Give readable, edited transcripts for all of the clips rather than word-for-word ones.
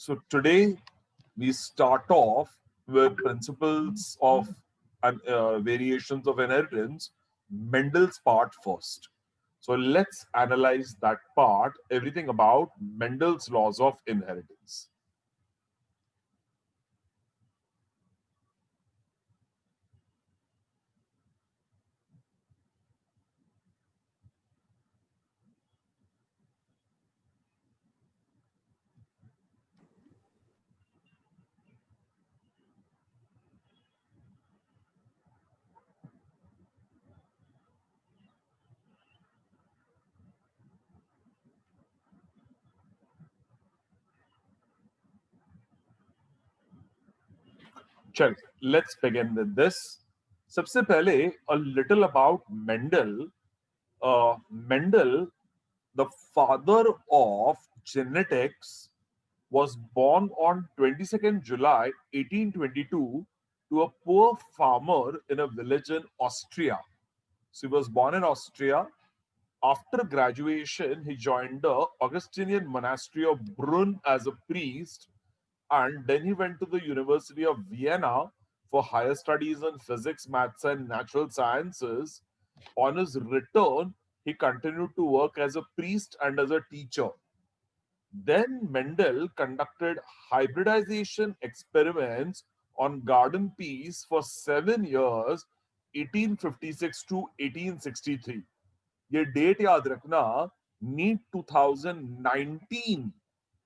So today we start off with principles of and variations of inheritance, Mendel's part first. So let's analyze that part, everything about Mendel's laws of inheritance. चल, let's begin with this. सबसे पहले a little about Mendel. Mendel, the father of genetics, was born on 22nd July 1822 to a poor farmer in a village in Austria. So he was born in Austria. After graduation, he joined the Augustinian monastery of Brunn as a priest, and then he went to the University of Vienna for higher studies in physics, maths, and natural sciences. On his return, he continued to work as a priest and as a teacher. Then Mendel conducted hybridization experiments on garden peas for 7 years, 1856 to 1863. ये date याद रखना, NEET 2019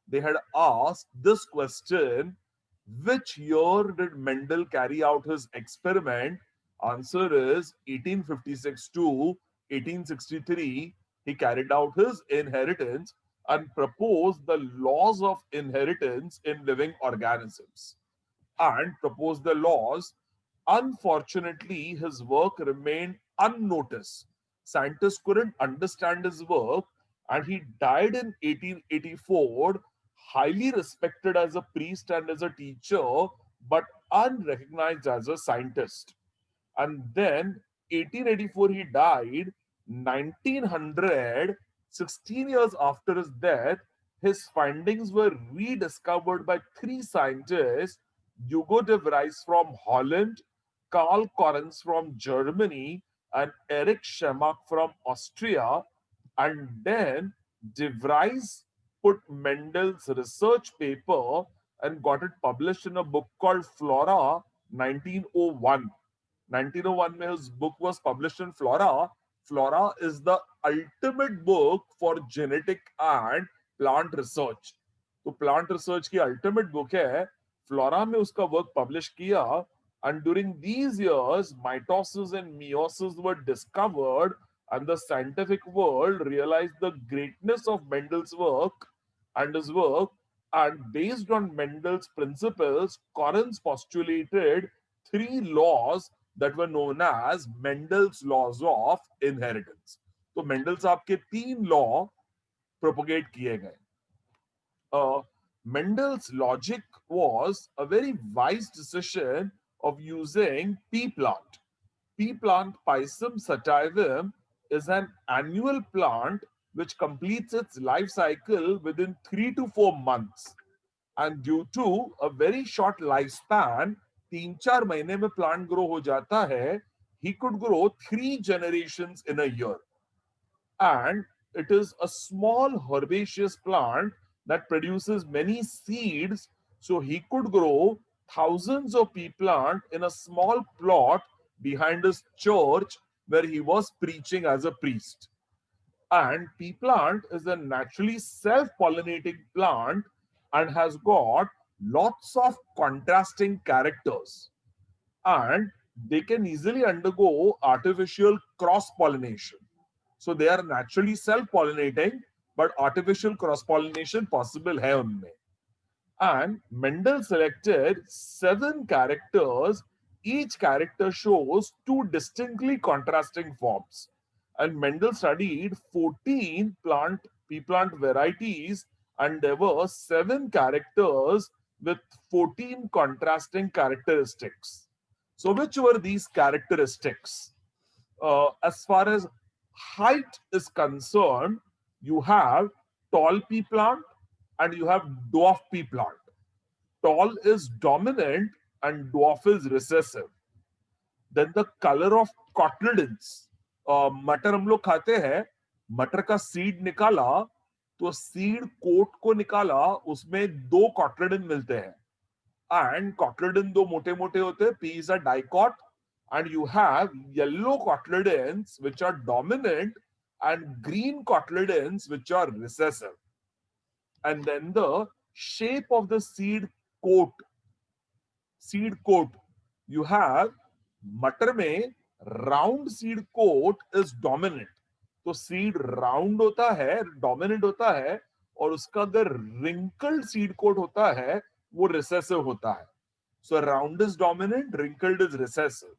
they had asked this question: which year did Mendel carry out his experiment? Answer is 1856 to 1863. He carried out his inheritance and proposed the laws of inheritance in living organisms. And proposed the laws. Unfortunately, his work remained unnoticed. Scientists couldn't understand his work, and he died in 1884, highly respected as a priest and as a teacher, but unrecognized as a scientist. And then 1884 he died. 1900, 16 years after his death, his findings were rediscovered by three scientists: Hugo de Vries from Holland, Karl Correns from Germany, and Erich Schemak from Austria. And then de Vries put Mendel's research paper and got it published in a book called Flora 1901. 1901 में his book was published in Flora. Flora is the ultimate book for genetic and plant research. तो plant research की ultimate book है. Flora में उसका work publish किया, and during these years mitosis and meiosis were discovered, and the scientific world realized the greatness of Mendel's work and his work. And based on Mendel's principles, Correns postulated three laws that were known as Mendel's laws of inheritance. तो Mendel साहब के तीन law propagate किए गए. Mendel's logic was a very wise decision of using pea plant. Pea plant Pisum sativum is an annual plant which completes its life cycle within 3 to 4 months. And due to a very short lifespan, 3-4 महीने में plant grow हो जाता है. He could grow 3 generations in a year. And it is a small herbaceous plant that produces many seeds, so he could grow thousands of pea plant in a small plot behind his church where he was preaching as a priest. And pea plant is a naturally self-pollinating plant and has got lots of contrasting characters, and they can easily undergo artificial cross pollination. So they are naturally self-pollinating, but artificial cross-pollination possible hai unme. And Mendel selected 7 characters. Each character shows two distinctly contrasting forms. And Mendel studied 14 pea plant varieties, and there were 7 characters with 14 contrasting characteristics. So, which were these characteristics? As far as height is concerned, you have tall pea plant and you have dwarf pea plant. tall is dominant and dwarf is recessive. Then the color of cotyledons. मटर हम लोग खाते हैं, मटर का seed निकाला तो seed coat को निकाला, उसमें दो कॉटलेडन मिलते हैं एंड कॉटलेडन दो मोटे मोटे होते हैं, P is a dicot and you have yellow cotyledons which are dominant and green cotyledons which are recessive. And then the shape of the seed coat, you have मटर में round seed coat is dominant, तो seed round होता है, dominant होता है, और उसका अगर रिंकल्ड सीड कोट होता है वो रिसेसिव होता है. सो round is dominant, wrinkled is recessive.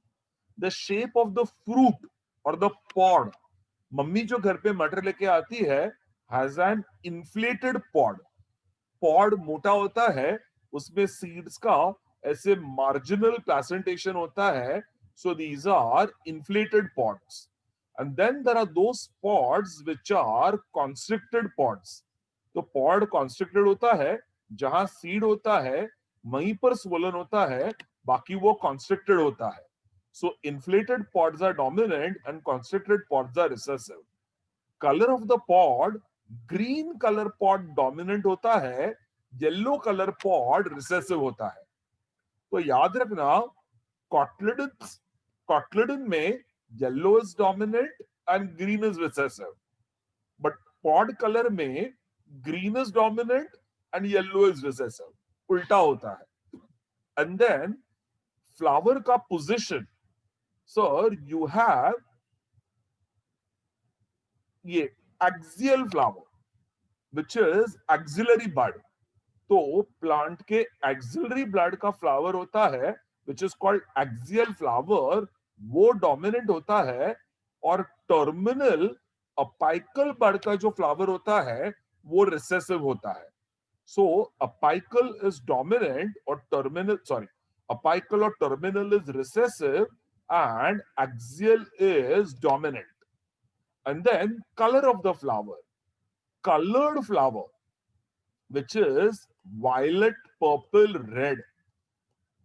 The shape of the fruit और द पॉड, मम्मी जो घर पे मटर लेके आती है has an inflated pod. Pod मोटा होता है, उसमें सीड्स का ऐसे मार्जिनल प्लेसेंटेशन होता है. So these are inflated pods. And then there are those pods which are constricted pods. तो pod constricted होता है, जहां सीड होता है वहीं पर swollen होता है, बाकी वो constricted होता है. So inflated pods are dominant and constricted pods are recessive. Color of the pod, green color pod dominant होता है, yellow color pod recessive होता है. तो याद रखना, cotyledon में yellow is dominant and green is recessive, but pod color में green is dominant and yellow is recessive. उल्टा होता है. And then flower का position, sir, you have ये axial flower which is axillary bud. तो plant के axillary blood का flower होता है which is called axial flower, वो डोमिनेंट होता है, और टर्मिनल अपाइकल बड का जो फ्लावर होता है वो रिसेसिव होता है. सो अपाइकल इज डोमिनेंट और टर्मिनल, सॉरी, अपाइकल और terminal is recessive and axial is dominant. And then colour of the flower, colored flower which is violet, purple, red.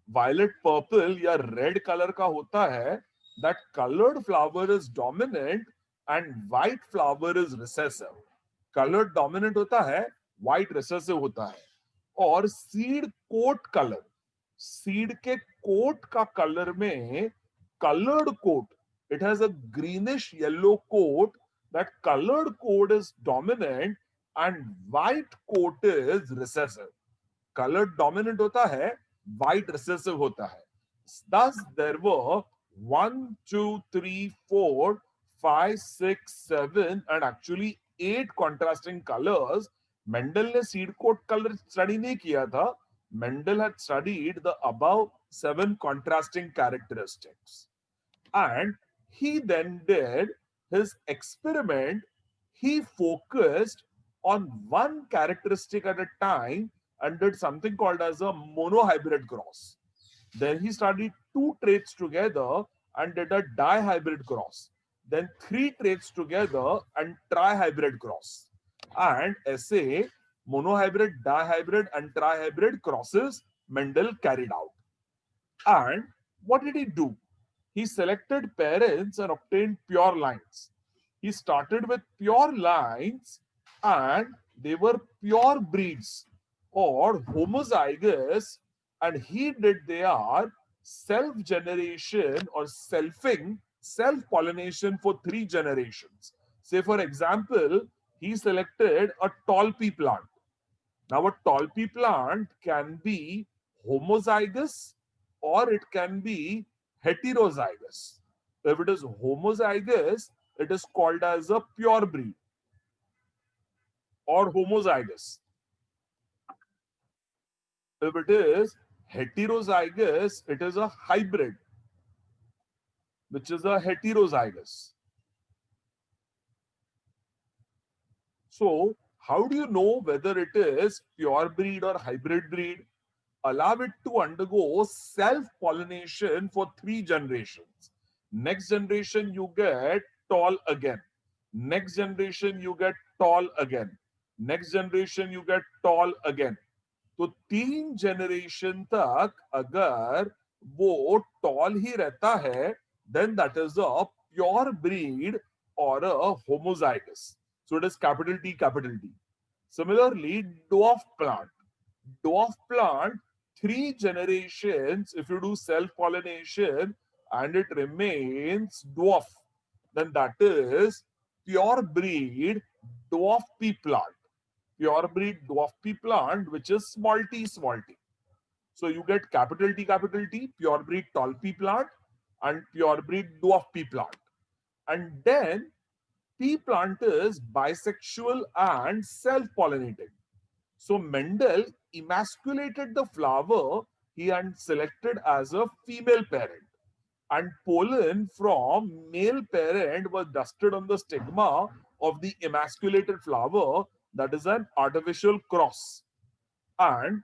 Violet, purple या red color का होता है, that colored flower is dominant and white flower is recessive. Colored dominant होता है, white recessive होता है. और seed coat color, seed के coat का color में colored coat, it has a greenish yellow coat. That colored coat is dominant and white coat is recessive. Colored dominant होता है, white recessive होता है. Thus there were 1, 2, 3, 4, 5, 6, 7 and actually 8 contrasting colors. Mendel ने seed coat color study नहीं किया था. Mendel had studied the above 7 contrasting characteristics, and he then did his experiment. He focused on one characteristic at a time and did something called as a monohybrid cross. Then he studied 2 traits together and did a dihybrid cross. Then 3 traits together and trihybrid cross. And ऐसे monohybrid, dihybrid and trihybrid crosses Mendel carried out. And what did he do? He selected parents and obtained pure lines. He started with pure lines and they were pure breeds or homozygous, and he did their self-generation or self-pollination for 3 generations. Say for example, he selected a tall pea plant. Now a tall pea plant can be homozygous or it can be heterozygous. If it is homozygous, it is called as a pure breed or homozygous. If it is heterozygous, it is a hybrid, which is a heterozygous. So, how do you know whether it is pure breed or hybrid breed? Allow it to undergo self-pollination for 3 generations. Next generation, you get tall again. Next generation, you get tall again. Next generation, you get tall again. तो 3 generation तक अगर वो toll ही रहता है, then that is a pure breed or a homozygous. So it is capital T, capital T. Similarly, dwarf plant. Dwarf plant, 3 generations, if you do self-pollination and it remains dwarf, then that is pure breed dwarf pea plant. Pure breed dwarf pea plant, which is small t, small t. So you get capital T, pure breed tall pea plant and pure breed dwarf pea plant. And then pea plant is bisexual and self-pollinating. So Mendel emasculated the flower he had selected as a female parent, and pollen from male parent was dusted on the stigma of the emasculated flower, that is an artificial cross. And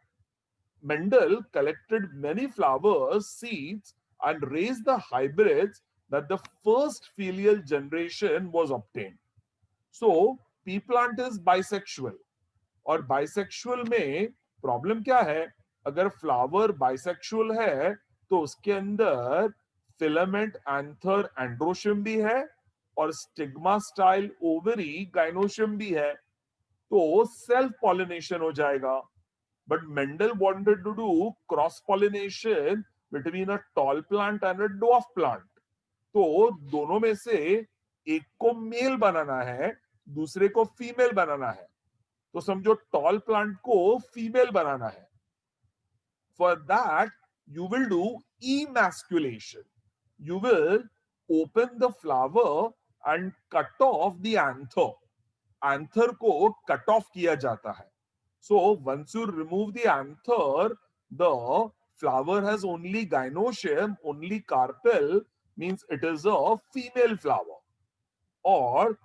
Mendel collected many flowers, seeds, and raised the hybrids that the first filial generation was obtained. So, pea plant is bisexual. और bisexual में problem क्या है? अगर flower bisexual है तो उसके अंदर filament anther androecium भी है और स्टिग्मा स्टाइल ओवरी गाइनोशियम भी है, तो सेल्फ पॉलिनेशन हो जाएगा. But Mendel wanted to do cross pollination between a tall plant and a dwarf plant. तो दोनों में से एक को मेल बनाना है, दूसरे को फीमेल बनाना है. तो समझो टॉल प्लांट को फीमेल बनाना है. For that you will do emasculation. You will open the flower and cut off the anther. Anther को cut off किया जाता है. So once you remove the anther, the flower has only gynoecium, only carpel, means it is a female flower. और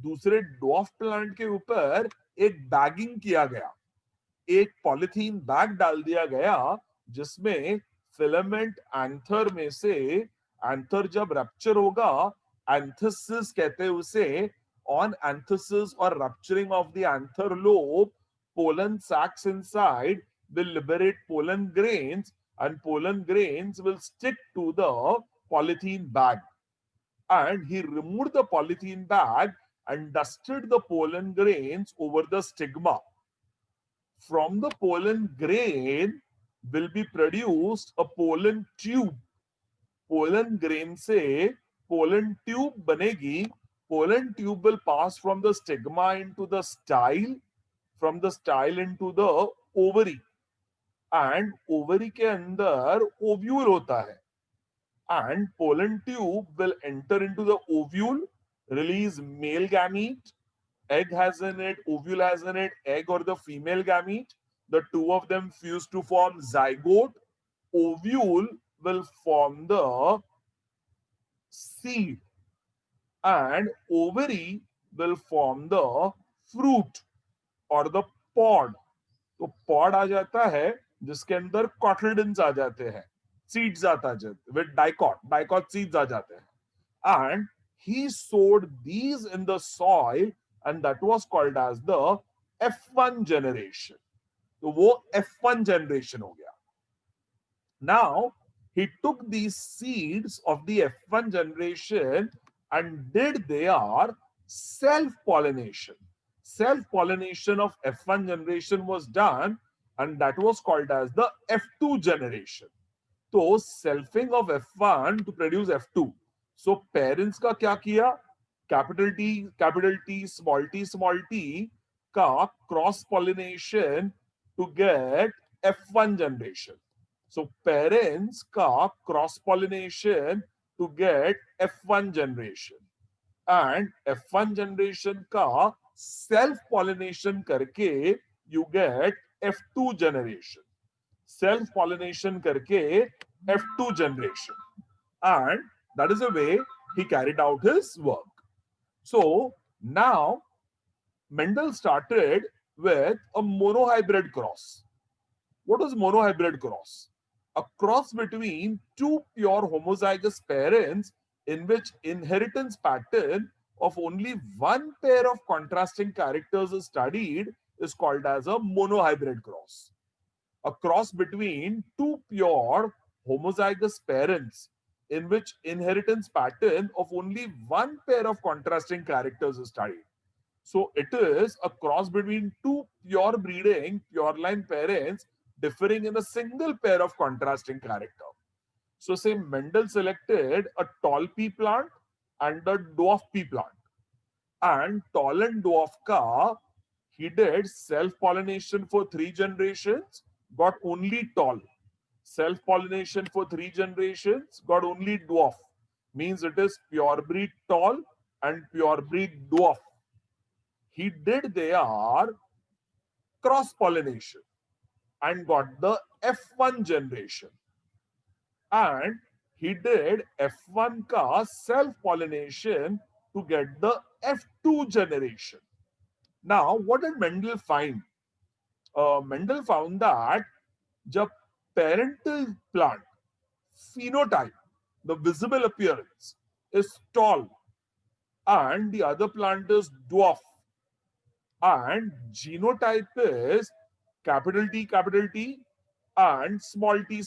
दूसरे डॉफ plant के ऊपर एक bagging किया गया, एक पॉलिथीन बैग डाल दिया गया जिसमें फिलामेंट एंथर में से, एंथर जब रप्चर होगा, एंथसिस कहते हैं उसे, ऑन एंथसिस और rupturing of the anther lobe, pollen sacs inside will liberate pollen grains and pollen grains will stick to the polythene bag. And he removed the polythene bag and dusted the pollen grains over the stigma. From the pollen grain will be produced a pollen tube. Pollen grain से pollen tube बनेगी. Pollen tube will pass from the stigma into the style, from the style into the ovary. And ovary के अंदर ovule होता है. And pollen tube will enter into the ovule, release male gamete, egg has in it, ovule has in it, egg or the female gamete. The two of them fuse to form zygote. Ovule will form the seed and ovary will form the fruit or the pod. तो pod आ जाता है जिसके अंदर कॉटलिडन्स आ जाते हैं, seeds आता जाते, with dicot seeds आ जाते हैं. And he sowed these in the soil and that was called as the F1 generation. तो वो F1 generation हो गया. Now he took these seeds of the F1 generation and did their self-pollination. Self-pollination of F1 generation was done and that was called as the F2 generation. तो selfing of F1 to produce F2. So parents का क्या किया? Capital T, small t का cross pollination to get F1 generation. So parents का cross pollination to get F1 generation. And F1 generation का self pollination करके you get F2 generation. Self pollination करके F2 generation. And that is the way he carried out his work. So now Mendel started with a monohybrid cross. What is monohybrid cross? A cross between two pure homozygous parents in which inheritance pattern of only one pair of contrasting characters is studied is called as a monohybrid cross. a cross between two pure homozygous parents in which inheritance pattern of only one pair of contrasting characters is studied. So it is a cross between two pure breeding, pure line parents differing in a single pair of contrasting character. So say Mendel selected a tall pea plant and a dwarf pea plant. And tall and dwarf ka, he did self-pollination for 3 generations, got only tall. Self-pollination for 3 generations, got only dwarf. Means it is pure breed tall and pure breed dwarf. He did their cross-pollination and got the F1 generation. And he did F1 ka self-pollination to get the F2 generation. Now, what did Mendel find? Mendel found that the parental plant phenotype, the visible appearance, is tall, and the other plant is dwarf, and genotype is capital T and small t.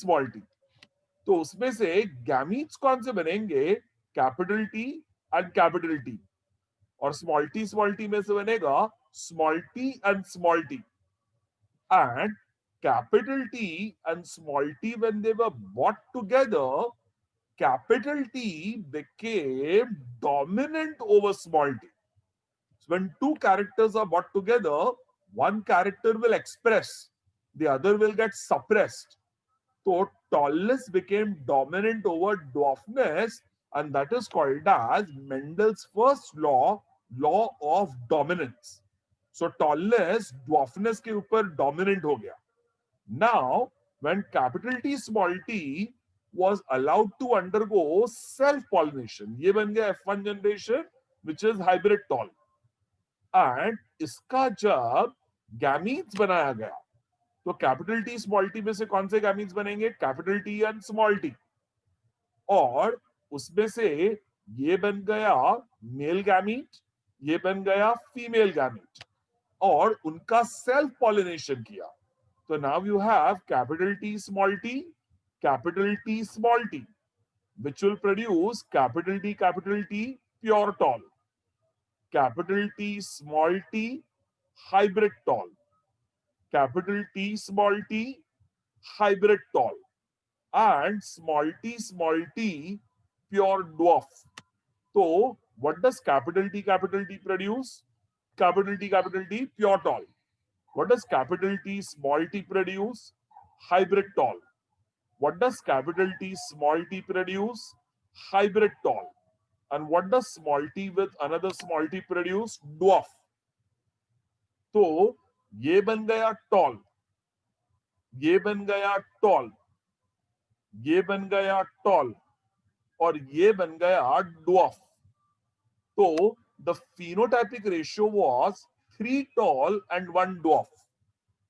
तो उसमें से gametes कौन से बनेंगे? Capital T and capital T, और small T में से बनेगा small T and small T. And capital T and small t, when they were brought together, capital T became dominant over small t. So when two characters are brought together, one character will express, the other will get suppressed. So tallness became dominant over dwarfness, and that is called as Mendel's first law, law of dominance. So tallness dwarfness के ऊपर dominant हो गया. Now, when capital T small t was allowed to undergo self-pollination, ये बन गया F1 generation, which is hybrid tall. And इसका जब gametes बनाया गया, तो कैपिटल टी स्मॉल टी में से कौन से गैमीट्स बनेंगे? Capital T and small T. और उसमें से ये बन गया मेल गैमीट, ये बन गया फीमेल गैमीट, और उनका सेल्फ पॉलिनेशन किया. तो now you have capital T small T, capital T small T, which will produce capital T pure tall, capital T small t hybrid tall, capital T small t hybrid tall, and small t pure dwarf. So what does capital T produce? Capital T pure tall. What does capital T small t produce? Hybrid tall. What does capital T small t produce? Hybrid tall. And what does small t with another small t produce? Dwarf. तो ये बन गया tall, ये बन गया tall, ये बन गया tall, और ये बन गया dwarf. तो the phenotypic ratio was 3 tall and 1 dwarf.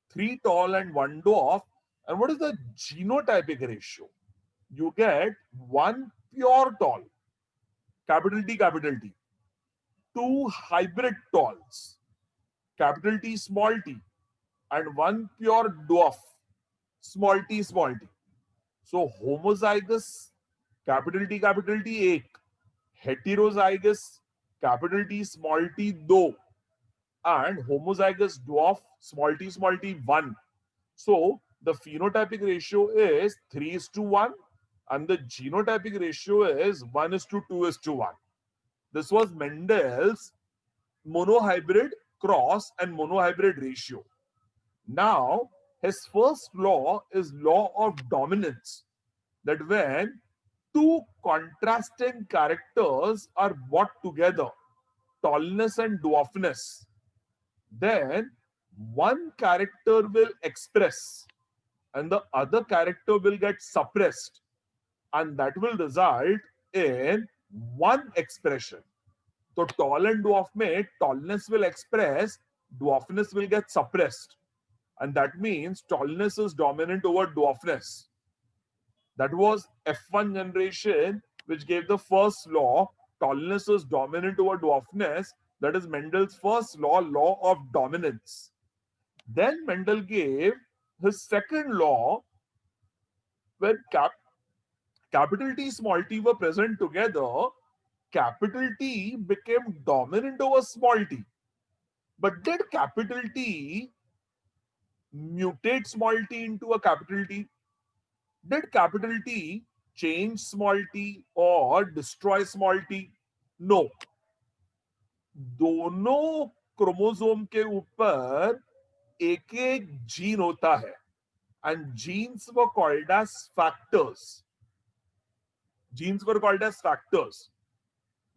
3 tall and 1 dwarf. And what is the genotypic ratio? You get 1 pure tall, capital T, 2 hybrid talls, capital T, small t, and 1 pure dwarf, small t. So homozygous, capital T, 1, heterozygous, capital T, small t, 2, and homozygous dwarf, small t, 1. So the phenotypic ratio is 3:1, and the genotypic ratio is 1:2:1. This was Mendel's monohybrid cross and monohybrid ratio. Now, his first law is law of dominance, that when two contrasting characters are brought together, tallness and dwarfness, then one character will express and the other character will get suppressed, and that will result in one expression. So tall and dwarf में tallness will express, dwarfness will get suppressed, and that means tallness is dominant over dwarfness. That was F1 generation, which gave the first law, tallness is dominant over dwarfness. That is Mendel's first law, law of dominance. Then Mendel gave his second law, when capital T, small t were present together, capital T became dominant over small t. But did capital T mutate small t into a capital T? Did capital T change small t or destroy small t? No. दोनों chromosome के ऊपर एक एक gene होता है, and genes were called as factors. Genes were called as factors.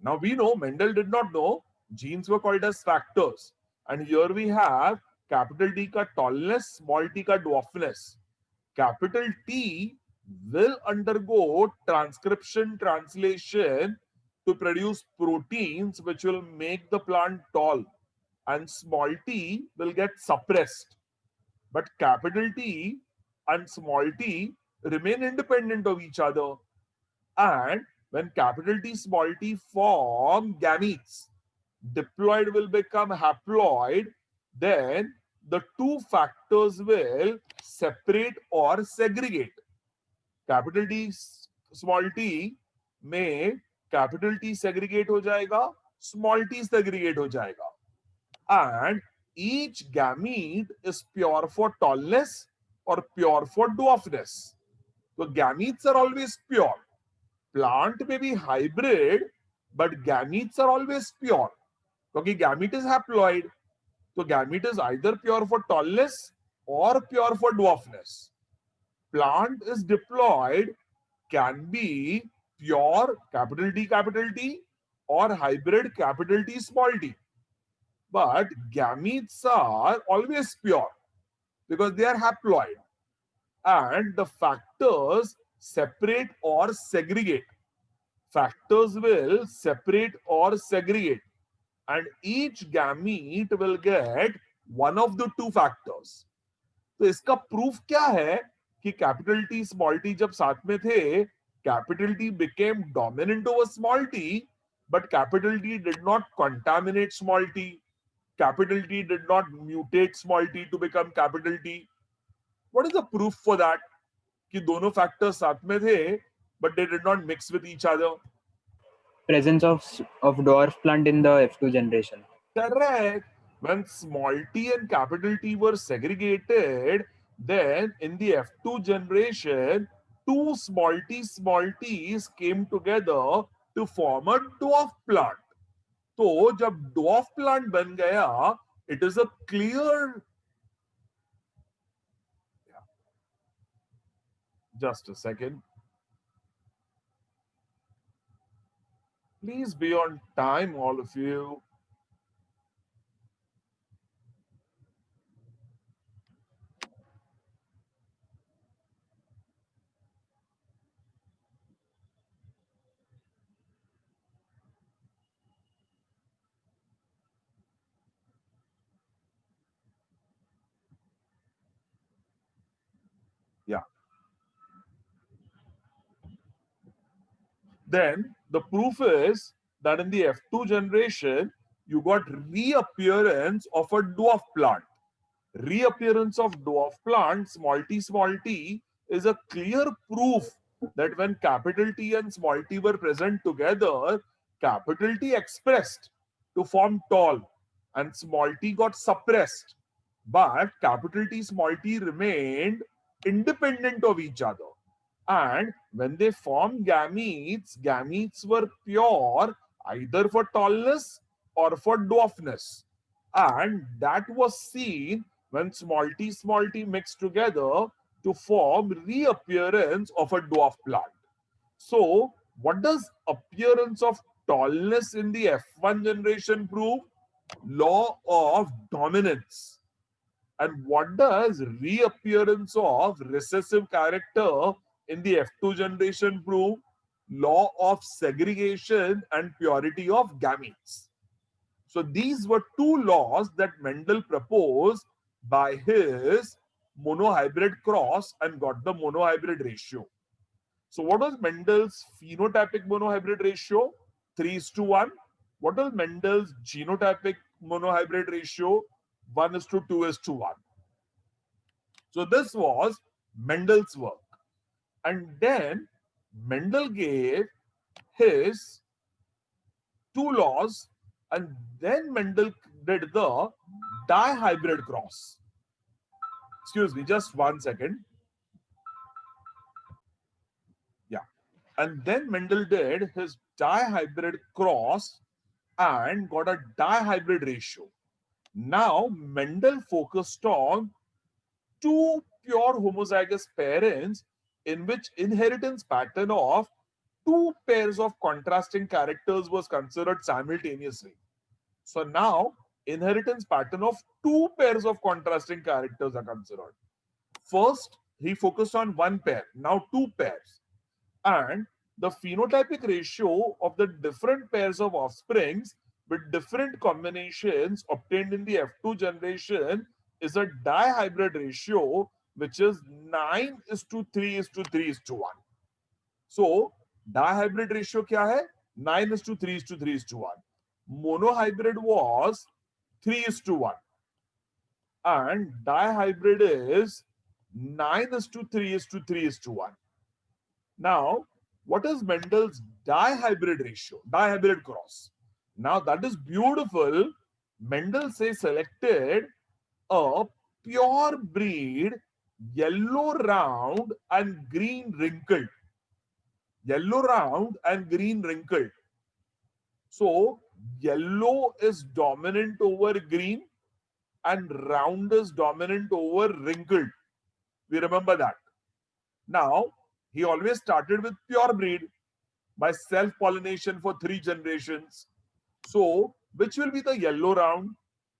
Now we know, Mendel did not know, genes were called as factors. And here we have capital T ka tallness, small t ka dwarfness. Capital T will undergo transcription, translation to produce proteins which will make the plant tall, and small t will get suppressed. But capital T and small t remain independent of each other. And when capital T, small t form gametes, diploid will become haploid, then the two factors will separate or segregate. Capital T, small t में capital T segregate हो जाएगा, small t segregate हो जाएगा. And each gamete is pure for tallness or pure for dwarfness. So gametes are always pure. Plant may be hybrid, but gametes are always pure. क्योंकि gamete is haploid. So gamete is either pure for tallness or pure for dwarfness. Plant is diploid, can be pure capital T or hybrid capital T small t. But gametes are always pure because they are haploid, and the factors separate or segregate. Factors will separate or segregate, and each gamete will get one of the two factors. तो इसका proof क्या है कि capital T small T जब साथ में थे, capital T became dominant over small t, but capital T did not contaminate small t. Capital T did not mutate small t to become capital T. What is the proof for that? कि दोनों factors साथ में थे, but they did not mix with each other. Presence of dwarf plant in the F2 generation. Correct. When small t and capital T were segregated, then in the F2 generation, two small t's came together to form a dwarf plant. तो जब dwarf plant बन गया, it is a clear. Just a second. Please be on time, all of you. Yeah. Then the proof is that in the F2 generation, you got reappearance of a dwarf plant. Reappearance of dwarf plant, small t, is a clear proof that when capital T and small t were present together, capital T expressed to form tall and small t got suppressed. But capital T, small t remained independent of each other. And when they formed gametes, gametes were pure either for tallness or for dwarfness. And that was seen when small t mixed together to form reappearance of a dwarf plant. So, what does appearance of tallness in the F1 generation prove? Law of dominance. And what does reappearance of recessive character in the F2 generation prove? Law of segregation and purity of gametes. So these were two laws that Mendel proposed by his monohybrid cross and got the monohybrid ratio. So what was Mendel's phenotypic monohybrid ratio? 3:1. What was Mendel's genotypic monohybrid ratio? 1:2:1. So this was Mendel's work. And then Mendel gave his two laws, and then Mendel did the dihybrid cross. Excuse me, just 1 second. Yeah. And then Mendel did his dihybrid cross and got a dihybrid ratio. Now, Mendel focused on two pure homozygous parents in which inheritance pattern of two pairs of contrasting characters was considered simultaneously. So now inheritance pattern of two pairs of contrasting characters are considered. First, he focused on one pair, now two pairs. And the phenotypic ratio of the different pairs of offsprings with different combinations obtained in the F2 generation is a dihybrid ratio, which is 9:3:3:1. So, dihybrid ratio kya hai? 9:3:3:1. Monohybrid was 3:1. And dihybrid is 9:3:3:1. Now, what is Mendel's dihybrid ratio? Dihybrid cross. Now, that is beautiful. Mendel selected a pure breed, yellow round and green wrinkled. Yellow round and green wrinkled. So, yellow is dominant over green and round is dominant over wrinkled. We remember that. Now, he always started with pure breed by self-pollination for 3 generations. So, which will be the yellow round?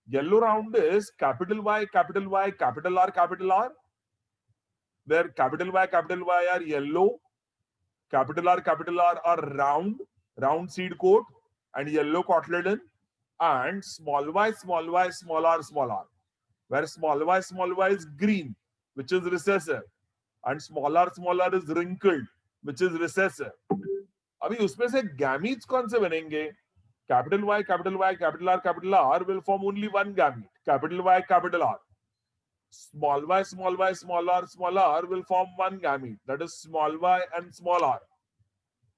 Yellow round is capital Y, capital Y, capital R, where capital Y are yellow, capital R are round, round seed coat, and yellow cotyledon, and small y, small r, where small y is green, which is recessive, and small r is wrinkled, which is recessive. अभी उसमें से gametes कौन से बनेंगे? Capital Y, capital R will form only one gamete. Capital Y, capital R. Small y, small r will form one gamete. That is small y and small r.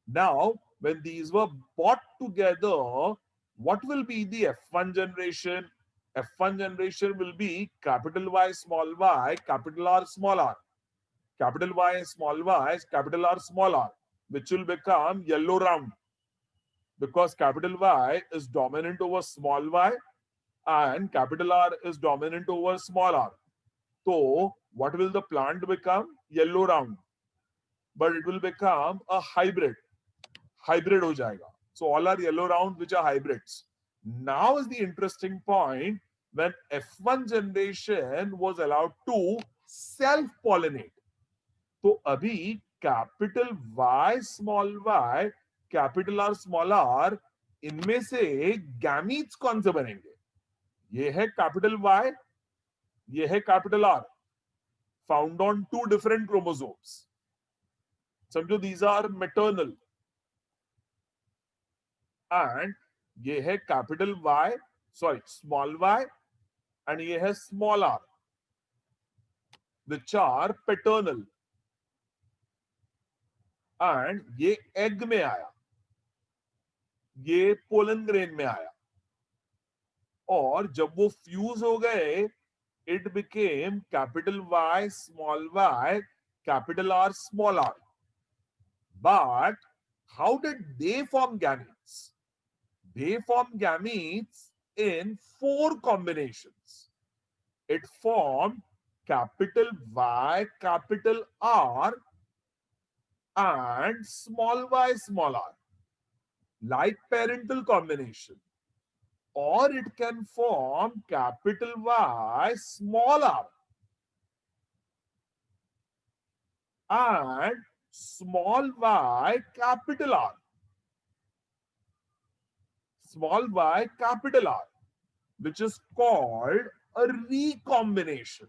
Now, when these were brought together, what will be the F1 generation? F1 generation will be capital Y, capital R, small r. Capital Y, capital R, small r, which will become yellow round. Because capital Y is dominant over small y and capital R is dominant over small r. So, what will the plant become? Yellow round. But it will become a hybrid. Hybrid ho jayega. So, all are yellow round which are hybrids. Now is the interesting point when F1 generation was allowed to self-pollinate. So, abhi capital Y, capital R, small r, इनमें से gametes कौन से बनेंगे? ये है capital Y, ये है capital R, found on two different chromosomes. समझो these are maternal. And ये है capital Y, small y, and ये है small r, which are paternal. And ये egg में आया, ये पोलन ग्रेन में आया, और जब वो फ्यूज हो गए, it became capital Y, capital R, small r. But how did they form gametes? They form gametes in 4 combinations. It formed capital Y, capital R, and small y, small r, like parental combination. Or it can form capital Y, small r, and small y, capital R. Small y, capital R, which is called a recombination.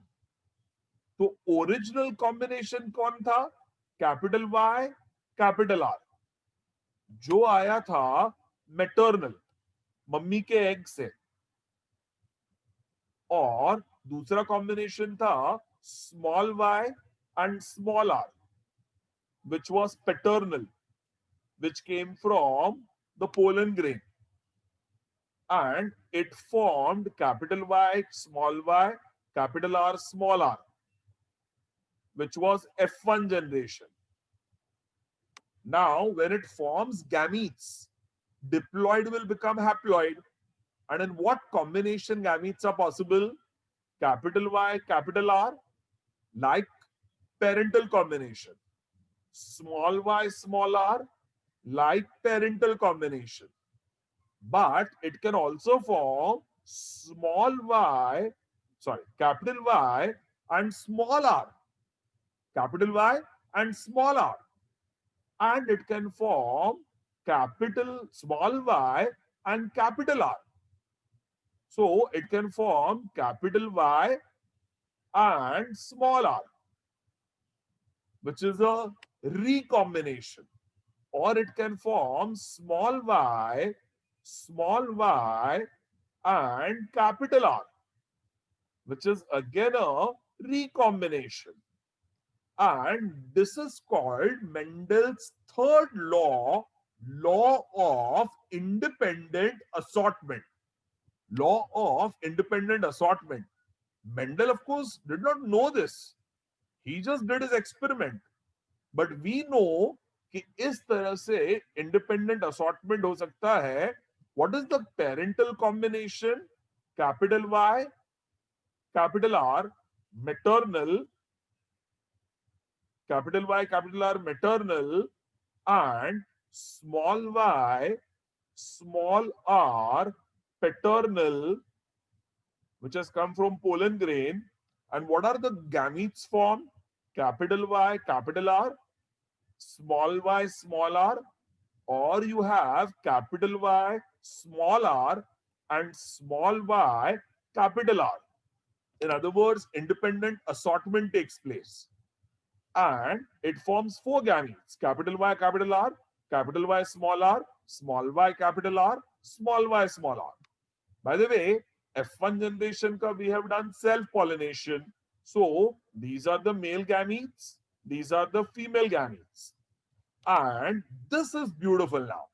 तो original combination कौन था? Capital Y, capital R. जो आया था maternal, mummy के egg से, और दूसरा कॉम्बिनेशन था small y and small r, which was paternal, which came from the pollen grain, and it formed capital Y, capital R, small r, which was F1 generation. Now, when it forms gametes, diploid will become haploid. And in what combination gametes are possible? Capital Y, capital R, like parental combination. Small y, small r, like parental combination. But it can also form capital Y and small r, capital Y and small r. And it can form capital small y and capital R. So it can form capital Y and small r, which is a recombination. Or it can form small y, and capital R, which is again a recombination. And this is called Mendel's third law of independent assortment. Law of independent assortment. Mendel, of course, did not know this. He just did his experiment. But we know कि इस तरह से independent assortment हो सकता है. What is the parental combination? Capital Y, capital R, maternal, capital Y, capital R, maternal, and small y, small r, paternal, which has come from pollen grain. And what are the gametes formed? Capital Y, capital R, small y, small r, or you have capital Y, small r, and small y, capital R. In other words, independent assortment takes place. And it forms four gametes: capital Y, capital R, capital Y, small r, small y, capital R, small y, small r. By the way, F1 generation ka we have done self-pollination. So these are the male gametes, these are the female gametes. And this is beautiful now.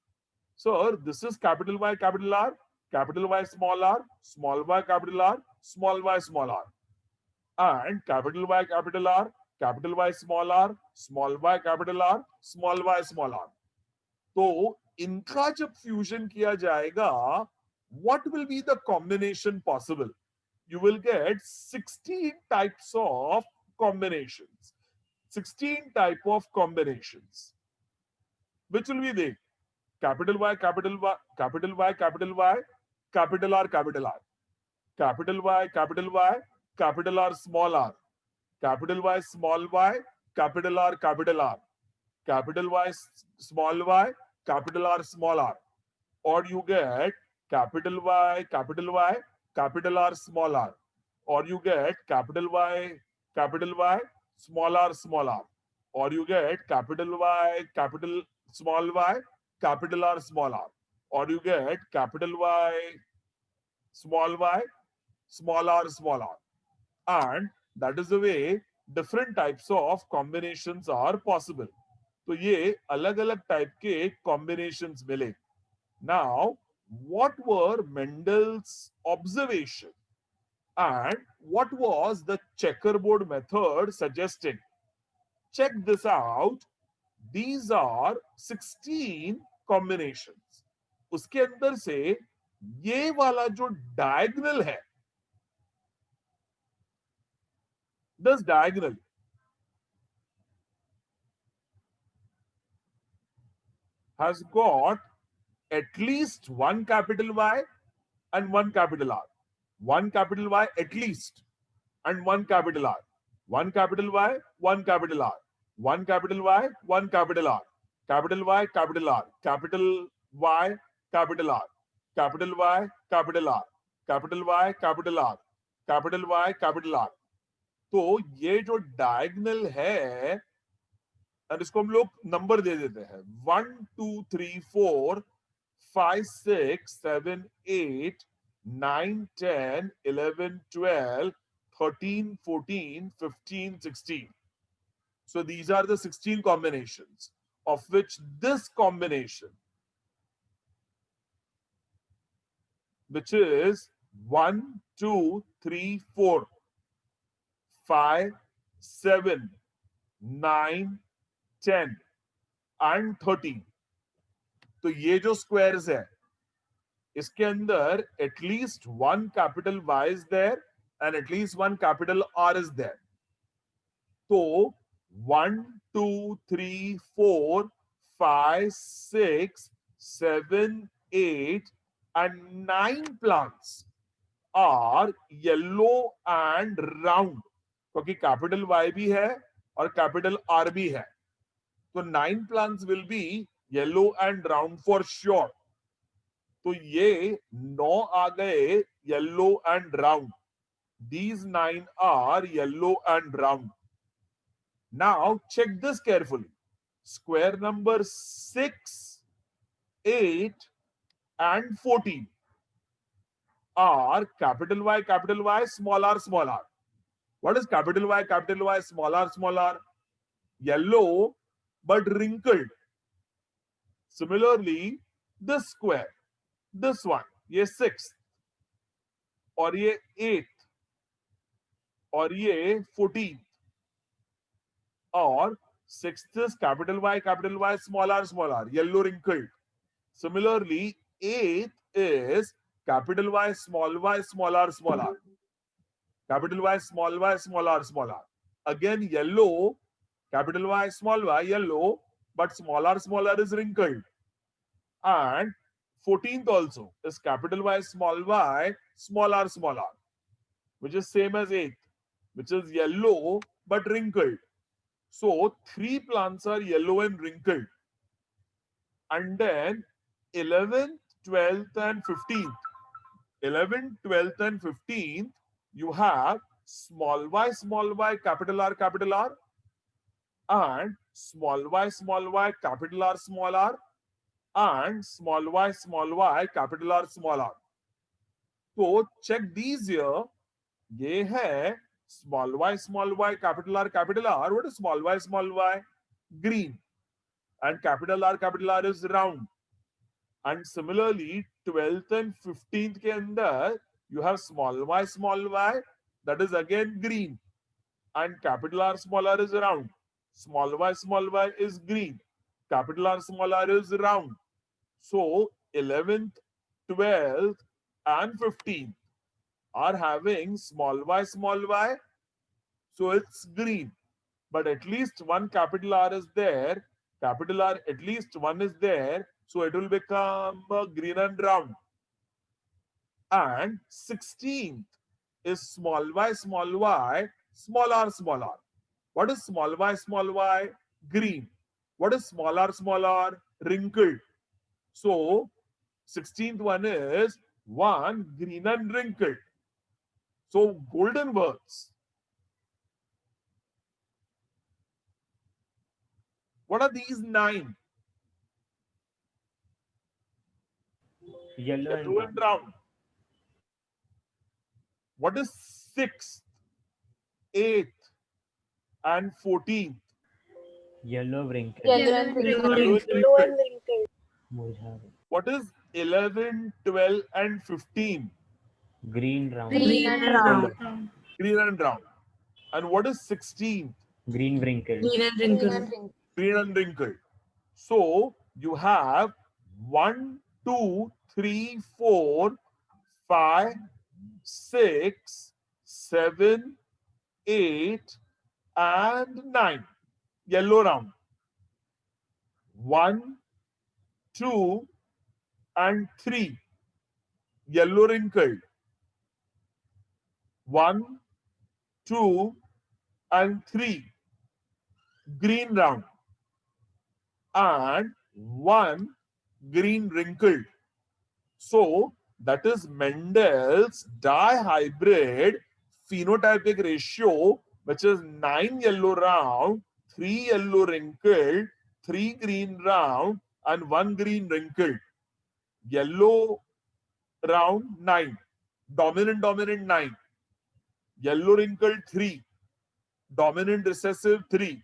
So this is capital Y, capital R, capital Y, small r, small y, capital R, small y, small r. And capital Y, capital R, capital Y, small r, small y, capital R, small y, small r. तो इनका जब fusion किया जाएगा, what will be the combination possible? You will get 16 types of combinations. 16 type of combinations. Which will be they? Capital Y, capital Y, capital Y, capital Y, capital R, capital R. Capital Y, capital Y, capital R, small r. Capital Y, small y, capital R, capital R. Capital Y, small y, capital R, small r. Or you get capital Y, capital Y, capital R, small r. Or you get capital Y, small r, small r. Or you get capital Y, small y, capital R, small r. Or you get capital Y, small r, small r. And that is the way different types of combinations are possible. तो ये अलग अलग type के combinations मिले. Now, what were Mendel's observation and what was the checkerboard method suggesting? Check this out. These are 16 combinations. उसके अंदर से ये वाला जो diagonal है, this diagonal has got at least one capital Y and one capital R. One capital Y at least and one capital R. One capital Y, one capital R. One capital Y, one capital R. Capital Y, capital R. Capital Y, capital R. Capital Y, capital R. Capital Y, capital R. Capital Y, capital R. तो ये जो diagonal है, और इसको हम लोग number दे देते हैं 1 2 3 4 5 6 7 8 9 10 11 12 13, 14, 15, 16. So these are the 16 combinations, of which this combination, which is 1, 2, 3, 4, 5, 7, 9, 10 and 13. तो ये जो स्क्वायर्स है इसके अंदर at least one capital Y is there and at least one capital R is there. तो 1, 2, 3, 4, 5, 6, 7, 8 and 9 plants are yellow and round, क्योंकि capital Y भी है और कैपिटल R भी है. तो 9 plants will be yellow and round for sure. तो ये 9 आ गए yellow and round. These 9 are yellow and round. Now check this carefully. Square number 6, 8 and 14 are capital Y, small r, small r. What is capital Y, small r, small r? Yellow but wrinkled. Similarly, this square, this one, ये 6th और ये 8th और ये 14th और 6th is capital Y, small r, yellow wrinkled. Similarly, 8th is capital Y, small r, small r. Capital Y, small r, small r. Again, yellow, capital Y, small y, yellow, but small r is wrinkled. And 14th also is capital Y, small r, which is same as 8th, which is yellow but wrinkled. So 3 plants are yellow and wrinkled. And then 11th, 12th and 15th. 11th, 12th and 15th, you have small y, capital R, and small y, capital R, and small y, capital R, small r. So check these here. ये है small y, capital R. What is small y? Green. And capital R is round. And similarly, 12th and 15th के अंदर you have small y, that is again green. And capital R is round. Small y is green. Capital R is round. So 11th, 12th and 15th are having small y, so it's green. But at least one capital R is there. Capital R, at least one is there. So it will become green and round. And 16th is small y, small r. What is small y? Green. What is small r? Wrinkled. So 16th one is one green and wrinkled. So golden words. What are these 9? Yellow And round. What is 6th, 8th, and 14th? yellow wrinkled. Yellow and wrinkled. What is 11, 12, and 15? Green round. Green and round. Green and round. And what is 16th? Green wrinkled. Green and wrinkled. Green and wrinkled. So you have 1, 2, 3, 4, 5, 6, 7, 8, and 9. Yellow round. 1, 2, and 3. Yellow wrinkled. 1, 2, and 3. Green round. And 1 green wrinkled. So that is Mendel's dihybrid phenotypic ratio, which is 9 yellow round, 3 yellow wrinkled, 3 green round, and 1 green wrinkled. Yellow round 9. Dominant 9. yellow wrinkled 3, dominant recessive 3,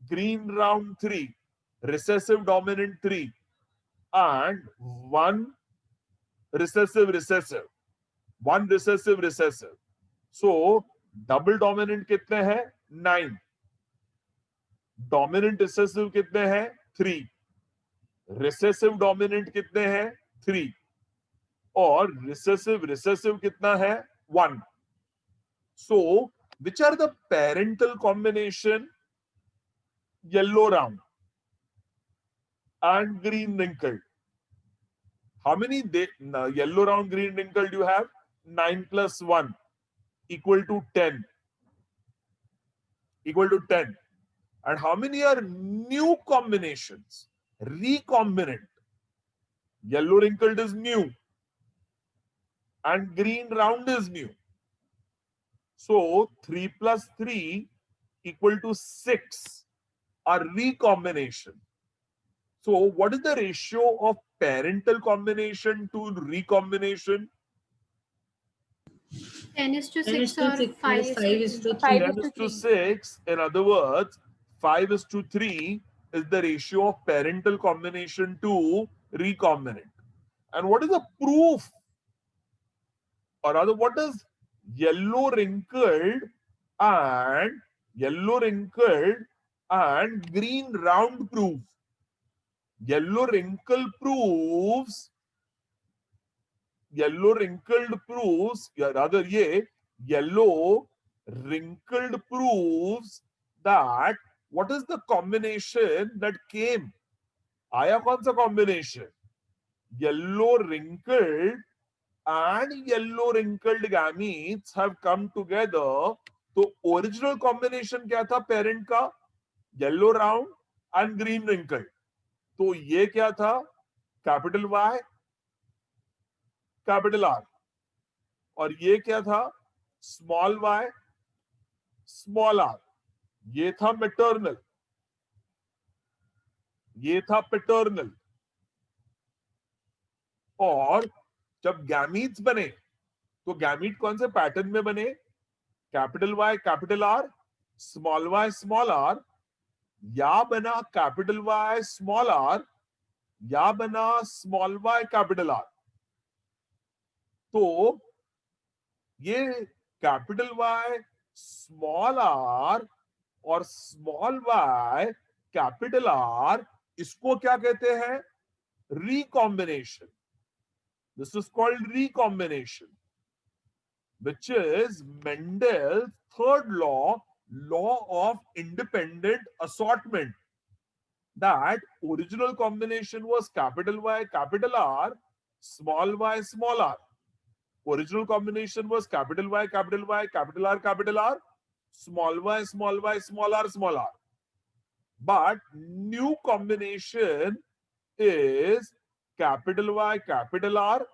green round 3, recessive dominant 3, and one recessive recessive, one recessive recessive. So double dominant कितने हैं? 9. Dominant recessive कितने हैं? 3. Recessive dominant कितने हैं? 3. और recessive recessive कितना है? 1. So which are the parental combination? Yellow round and green wrinkled. How many yellow round green wrinkled you have? 9 plus 1 equal to 10. Equal to 10. And how many are new combinations? Recombinant. Yellow wrinkled is new. And green round is new. So 3 plus 3 equal to 6 are recombination. So what is the ratio of parental combination to recombination? 10 is to 10 is 6 to or 6 5 or 5 is to 3. 5 10 is to 6. In other words, 5 is to 3 is the ratio of parental combination to recombinant. And what is the proof? Or rather, what is yellow wrinkled and green round proof? Yellow wrinkled proves, yellow wrinkled proves, या rather ये yellow wrinkled proves that what is the combination that came? आया कौन सा combination? Yellow wrinkled and yellow wrinkled gametes have come together. तो original combination क्या था parent का? Yellow round and green wrinkled. तो ये क्या था? Capital Y, capital R. और ये क्या था? Small y, small r. ये था मैटरनल, ये था पैटर्नल. और जब गैमीट्स बने तो गैमीट कौन से पैटर्न में बने? Capital Y, capital R, small y, small r, या बना कैपिटल Y, स्मॉल r, या बना स्मॉल y, कैपिटल R. तो ये कैपिटल Y, स्मॉल r और स्मॉल y, कैपिटल R, इसको क्या कहते हैं? Recombination. This is called recombination, which is Mendel's third law, law of independent assortment. That original combination was capital Y, capital R, small y, small r. Original combination was capital Y, capital Y, capital R, small y, small y, small r, small r. But new combination is capital Y, capital R.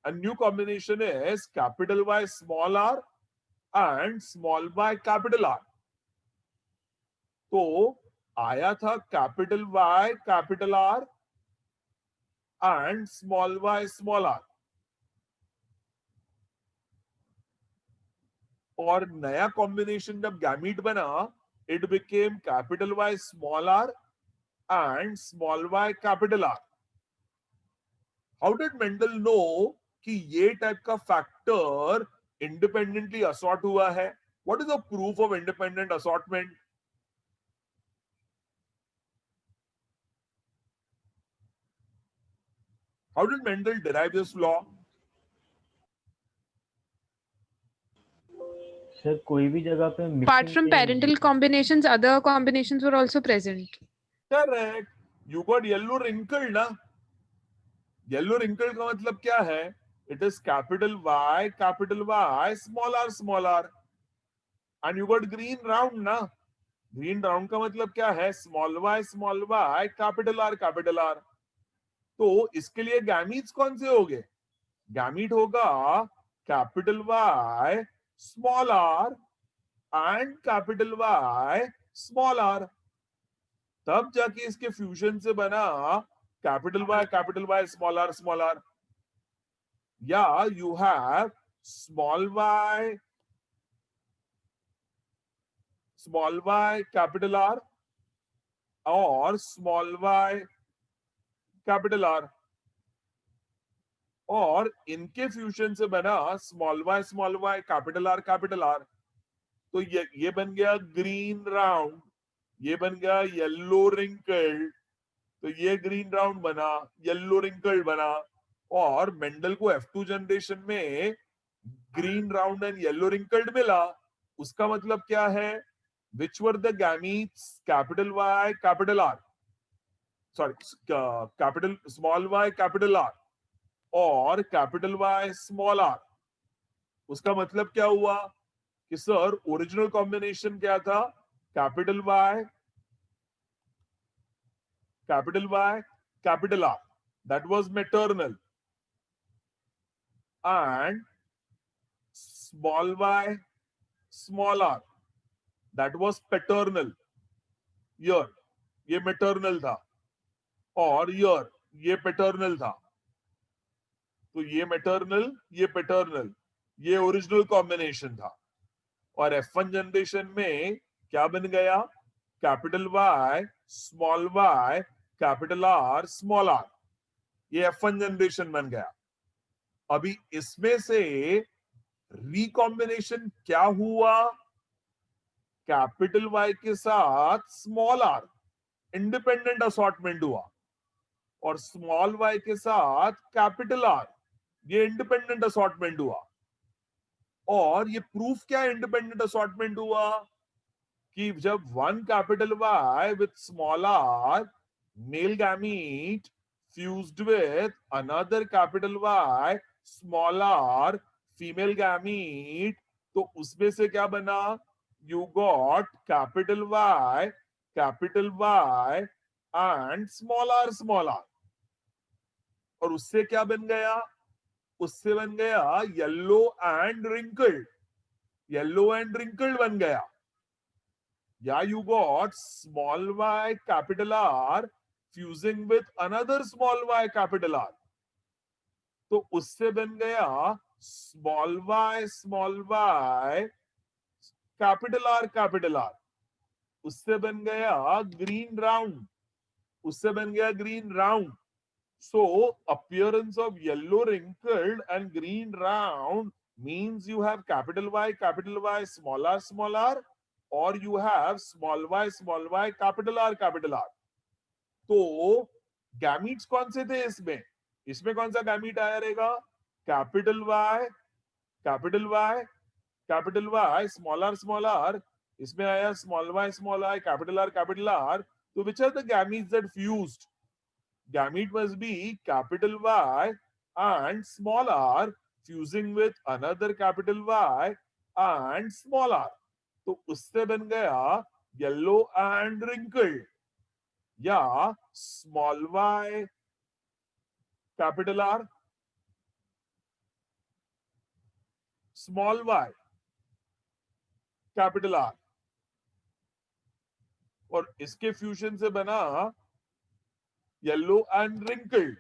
A new combination is capital Y, small r and small y, capital R. तो आया था capital Y, capital R and small y, small r. और नया combination जब gamete बना, it became capital Y, small r and small y, capital R. How did Mendel know कि ये type का फैक्टर इंडिपेंडेंटली असॉर्ट हुआ है? What is the proof of independent assortment? How did Mendel derive this law? Sir कोई भी जगह पे Apart from parental combinations, other combinations were also present. Correct. You got yellow wrinkled ना? Yellow wrinkled का मतलब क्या है? It is capital Y, small r. And you got green round ना? Green round का मतलब क्या है? Small y, capital R. तो इसके लिए गैमीट्स कौन से होंगे? गैमीट होगा capital Y, small r and capital Y, small r. तब जाके इसके फ्यूजन से बना कैपिटल Y, स्मॉल r. या you have small y, small y capital R और स्मॉल y कैपिटल R, और इनके फ्यूजन से बना स्मॉल y कैपिटल R। तो ये बन गया ग्रीन राउंड, ये बन गया येलो रिंकल्ड। तो ये ग्रीन राउंड बना, येलो रिंकल्ड बना, और मेंडल को F2 जनरेशन में green round and yellow wrinkled मिला। उसका मतलब क्या है? Which were the gametes capital Y capital R, sorry capital small y capital R और कैपिटल Y स्मॉल r। उसका मतलब क्या हुआ कि सर ओरिजिनल कॉम्बिनेशन क्या था? Capital Y capital R, that was maternal, and small y small r, that was paternal। यर ये maternal था और यर ये paternal था। तो ये maternal ये paternal, ये ओरिजिनल कॉम्बिनेशन था। और F1 जनरेशन में क्या बन गया? Capital Y small y capital R small r। ये F1 जनरेशन बन गया। अभी इसमें से रिकॉम्बिनेशन क्या हुआ? कैपिटल Y के साथ स्मॉल r, इंडिपेंडेंट असॉर्टमेंट हुआ, और स्मॉल y के साथ कैपिटल R, ये इंडिपेंडेंट असॉर्टमेंट हुआ। और ये प्रूफ क्या इंडिपेंडेंट असॉर्टमेंट हुआ? कि जब one capital Y with small r male gamete fused with another capital Y small r female gamete, तो उसमें से क्या बना? You got capital Y and small r। और उससे क्या बन गया? उससे बन गया yellow and wrinkled, yellow and wrinkled बन गया। या you got small y capital R fusing with another small y capital R, तो उससे बन गया स्मॉल y कैपिटल R। उससे बन गया ग्रीन राउंड, उससे बन गया green round. So appearance of yellow wrinkled and green round means you have capital Y small r, or you have small y capital R। तो गैमीट्स कौन से थे इसमें? इसमें कौन सा गैमीट आया रहेगा? Capital Y small r। इसमें आया स्मॉल y कैपिटल R। तो which are the gametes that fused? Gamete must be capital Y and small r fusing with another capital Y and small r। तो उससे बन गया yellow and wrinkled, या small y capital R small y capital R, और इसके fusion से बना yellow and wrinkled.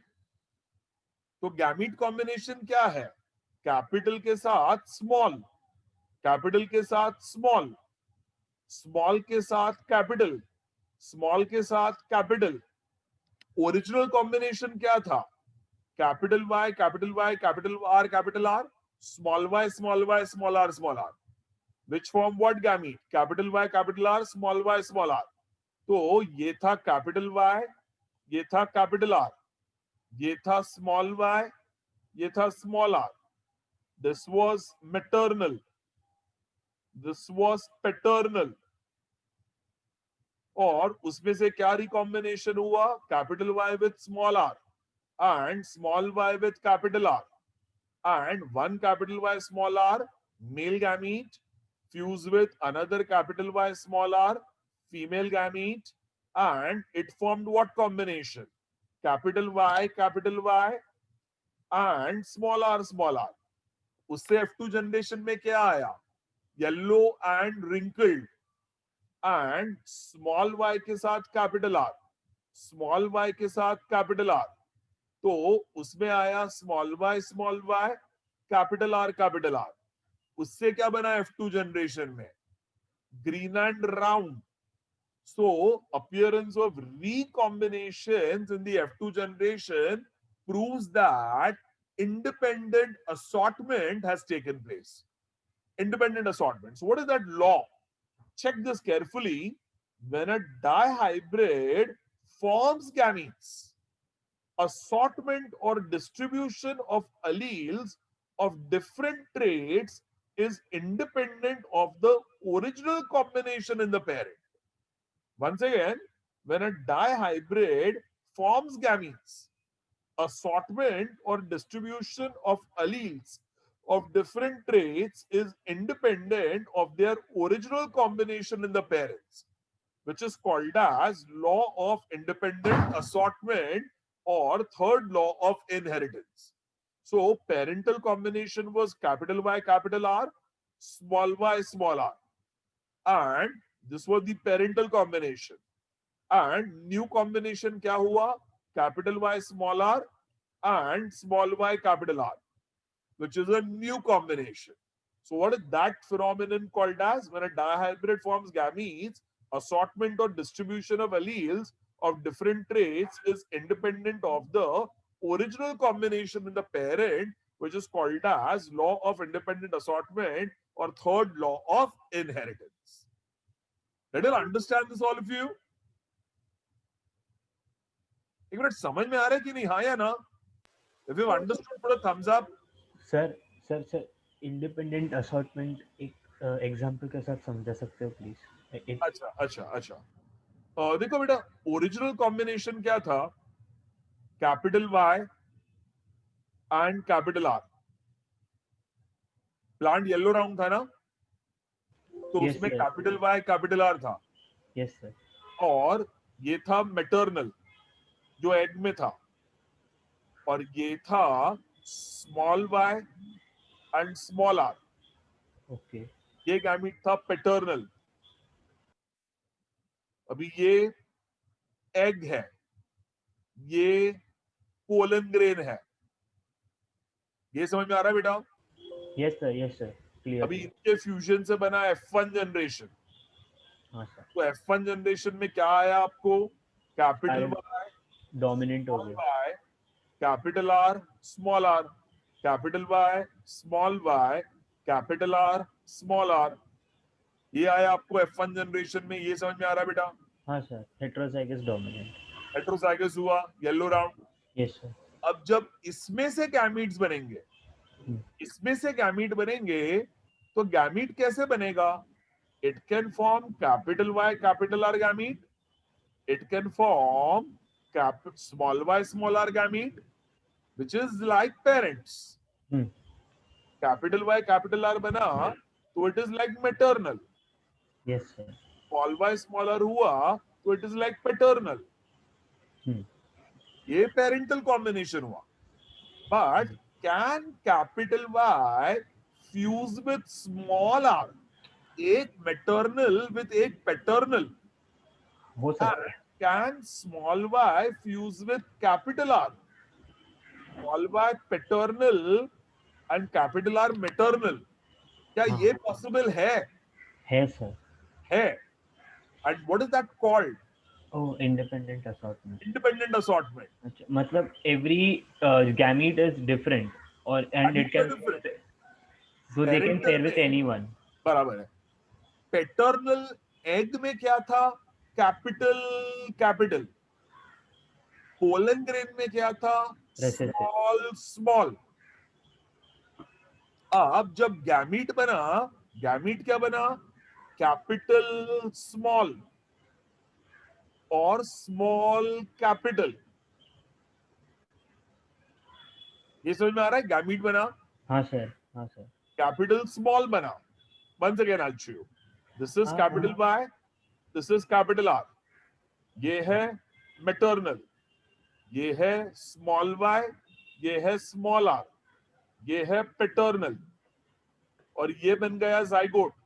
तो गैमीट कॉम्बिनेशन क्या है? कैपिटल के साथ स्मॉल, कैपिटल के साथ स्मॉल, स्मॉल के साथ कैपिटल, स्मॉल के साथ कैपिटल। ओरिजिनल कॉम्बिनेशन क्या था? Capital Y capital R small y small r, which form what gamete? Capital Y capital R small y small r। तो ये था कैपिटल Y, ये था कैपिटल R, ये था स्मॉल y, ये था small r। This was maternal, this was paternal. और उसमें से क्या रिकॉम्बिनेशन हुआ? Capital Y with small r and small y with capital R, and one capital Y small r male gamete fuse with another capital Y small r female gamete, and it formed what combination? Capital Y and small r। उससे F2 generation में क्या आया? Yellow and wrinkled, and small y के साथ capital R, small y के साथ capital R। तो उसमें आया स्मॉल y कैपिटल R। उससे क्या बना F2 जनरेशन में? green and round. So appearance of recombinations in the F2 generation proves that independent assortment has taken place. Independent assortment. So what is that law? Check this carefully. When a dihybrid forms gametes, assortment or distribution of alleles of different traits is independent of the original combination in the parent. Once again, when a dihybrid forms gametes, assortment or distribution of alleles of different traits is independent of their original combination in the parents, which is called as law of independent assortment or third law of inheritance. So parental combination was capital Y, capital R, small y, small r. And this was the parental combination. And new combination क्या हुआ? Capital Y, small r and small y, capital R, which is a new combination. So what is that phenomenon called as? When a dihybrid forms gametes, assortment or distribution of alleles of different traits is independent of the original combination in the parent, which is called as law of independent assortment or third law of inheritance. Let us understand this, all of you. एक minute समझ में आ रहा है कि नहीं? हाँ या ना? If you've understood, put a thumbs up. Sir independent assortment एक एग्जांपल के साथ समझा सकते हो प्लीज? अच्छा देखो बेटा, ओरिजिनल कॉम्बिनेशन क्या था? Capital Y and capital R. Plant yellow round था ना, तो Yes, उसमें sir. Capital Y capital R था. Yes sir. और ये था मैटरनल जो एग में था, और ये था small Y and small R. Okay. ये गैमीट था पैटर्नल. अभी ये एग है, ये पोलन ग्रेन है. ये समझ में आ रहा है बेटा? Yes sir clear. अभी इनके फ्यूजन से बना F1 जनरेशन. हाँ सर. तो F1 जनरेशन में क्या आया आपको? कैपिटल वाई डोमिनेंट हो गया. Y, capital R small R, capital Y small Y, capital R small R. ये आया आपको F1 जनरेशन में. ये समझ में आ रहा है बेटा? हाँ सर. Heterozygous dominant. हेटेरोजाइगस हुआ, येलो राउंड. Yes sir. अब जब इसमें से गैमीट्स बनेंगे, इसमें से गैमीट बनेंगे, तो गैमीट कैसे बनेगा? It can form capital Y capital R gamete, it can form small Y small R gamete, which is like parents. Capital Y capital R बना तो it is like maternal. Yes sir. Small Y small R हुआ तो it is like paternal. ये parental combination हुआ. But can capital Y fuse with small R? एक maternal with एक paternal. हो सकता है. Can small Y fuse with capital R? Small Y paternal and capital R maternal. क्या ये possible है? है सर. है. And what is that called? Oh, independent assortment. Independent assortment. अच्छा, मतलब एवरी गैमीट इज डिफरेंट और and it can so they can pair with anyone. बराबर है. पैटर्नल एग में क्या था? कैपिटल. पोलन ग्रेन में क्या था? स्मॉल. अब जब गैमीट बना, गैमीट क्या बना? कैपिटल स्मॉल और स्मॉल कैपिटल. ये समझ में आ रहा है? गैमीट बना. हाँ सर. कैपिटल स्मॉल बना. Once again, I'll show you. This is capital Y. This is capital R. ये है maternal. ये है small y. ये है small r. ये है paternal. और ये बन गया zygote.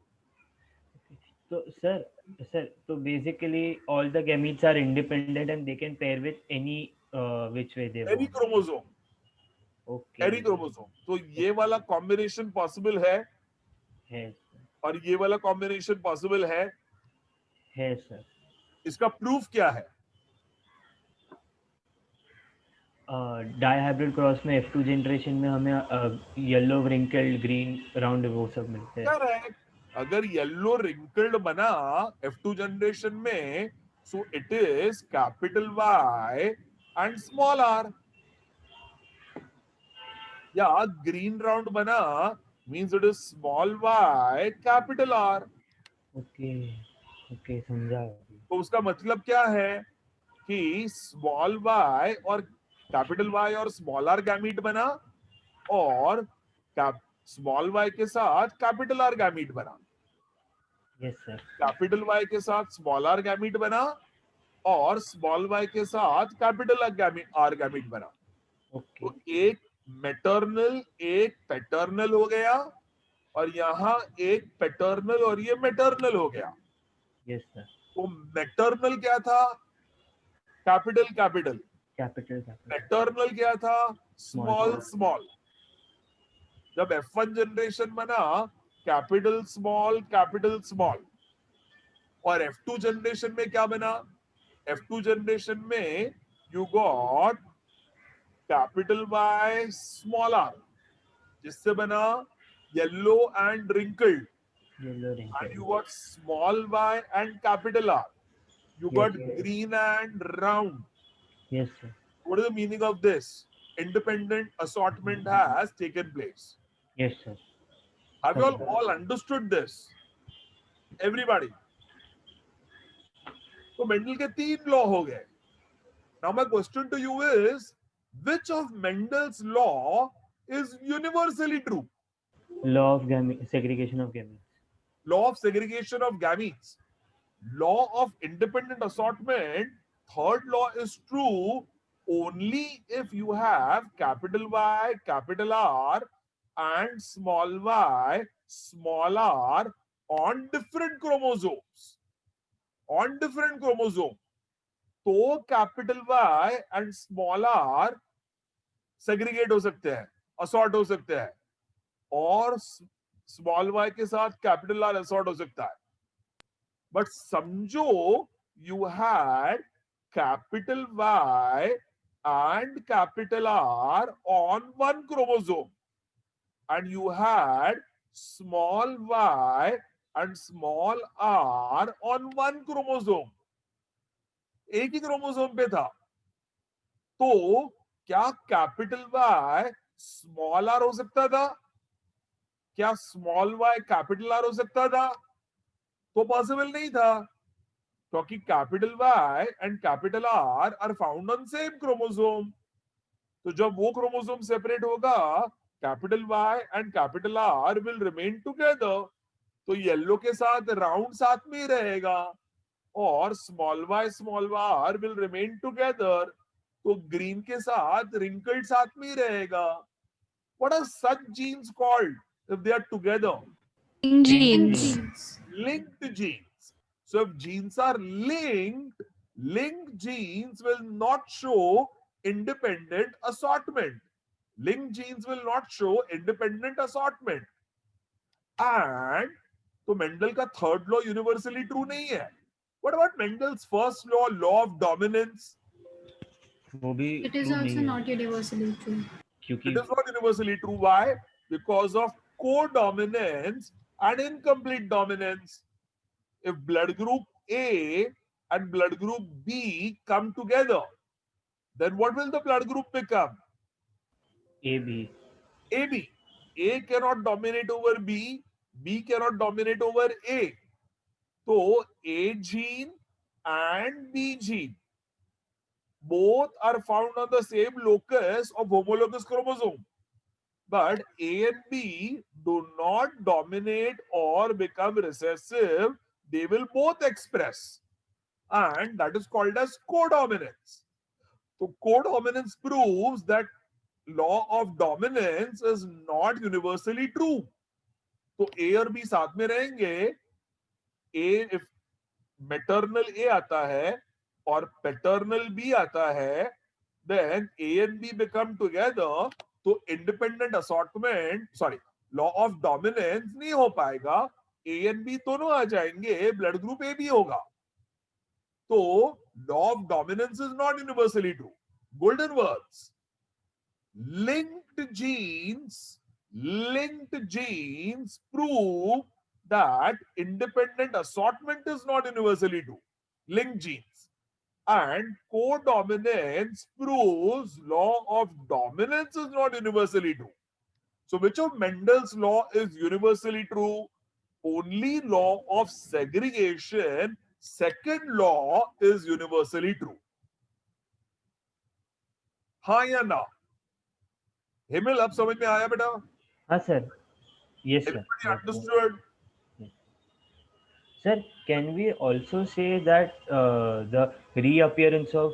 तो सर तो basically all the gametes are independent and they can pair with any which way they want. Any chromosome. Okay. Any chromosome. तो ये वाला combination possible है. है. और ये वाला कॉम्बिनेशन पॉसिबल है सर। इसका प्रूफ क्या है? डाई हाइब्रिड क्रॉस में F2 जनरेशन में हमें येलो रिंकल्ड ग्रीन राउंड वो सब मिलते हैं। करेक्ट। अगर येलो रिंकल्ड बना F2 जनरेशन में, सो it is capital Y and small r। या ग्रीन राउंड बना means it is small y capital R। Okay okay, समझा। तो उसका मतलब क्या है कि स्मॉल y और कैपिटल Y और स्मॉल r गैमीट बना, और स्मॉल y के साथ कैपिटल R गैमीट बना। Yes sir. कैपिटल Y के साथ स्मॉल r गैमीट बना, और स्मॉल y के साथ कैपिटल R गैमीट बना। ओके तो एक मैटरनल एक पैटर्नल हो गया, और यहाँ एक पैटर्नल और ये मैटरनल हो गया। Yes sir. तो मैटरनल क्या था? Capital capital. Capital capital. Paternal क्या था? Small Small. स्मॉल। जब F1 जनरेशन बना कैपिटल स्मॉल, और F2 जनरेशन में क्या बना? F2 जनरेशन में you got capital Y small r, जिससे बना yellow and wrinkled, yellow and wrinkle. you got small y and capital R. You Yes, got yes. green and round. Yes sir. What is the meaning of this? Independent assortment has taken place. Yes sir. Have you all understood this? Everybody. तो Mendel के 3 law हो गए। Now my question to you is, which of Mendel's law is universally true? Law of segregation of gametes। Law of segregation of gametes. Law of independent assortment, third law is true only if you have capital Y, capital R and small y, small r on different chromosomes. On different chromosome. तो capital Y and small r segregate हो सकते हैं, assort हो सकते हैं, और small y के साथ capital R assort हो सकता है। But समझो you had capital Y and capital R on one chromosome, and you had small y and small r on one chromosome. एक ही क्रोमोसोम पे था, तो क्या कैपिटल Y स्मॉल r हो सकता था? क्या स्मॉल y कैपिटल R हो सकता था? तो पॉसिबल नहीं था, क्योंकि capital Y and capital R are found on same chromosome. तो जब वो क्रोमोसोम सेपरेट होगा, capital Y and capital R will remain together. तो येलो के साथ राउंड साथ में ही रहेगा, और small y r will remain together. तो ग्रीन के साथ रिंकल्ड साथ में ही रहेगा। What are such genes called if they are together? Genes. Linked genes. So if genes are linked, linked genes will not show independent assortment. Linked genes will not show independent assortment. And तो Mendel का third law universally true नहीं है। What about Mendel's first law, law of dominance? वो भी It is true also नहीं है, not universally true. क्योंकि It is not universally true. Why? Because of codominance and incomplete dominance. If blood group A and blood group B come together, then what will the blood group become? AB। AB. A cannot dominate over B, B cannot dominate over A. So A gene and B gene, both are found on the same locus of homologous chromosome. But A and B do not dominate or become recessive. They will both express. And that is called as codominance. So codominance proves that law of dominance is not universally true. तो A और B साथ में रहेंगे. A if maternal A आता है और paternal B आता है, then A and B become together. तो independent assortment, sorry, law of dominance नहीं हो पाएगा. ए एंड बी दोनों आ जाएंगे, ब्लड ग्रुप ए भी होगा। तो law of dominance is not universally true. Golden words, linked genes prove that independent assortment is not universally true. Linked genes. And codominance proves law of dominance is not universally true. So which of Mendel's law is universally true? Only law of segregation, second law, is universally true. हाँ या ना? हिमेल, अब समझ में आया बेटा? हाँ sir, yes sir. Everybody understood? Sir, can we also say that the reappearance of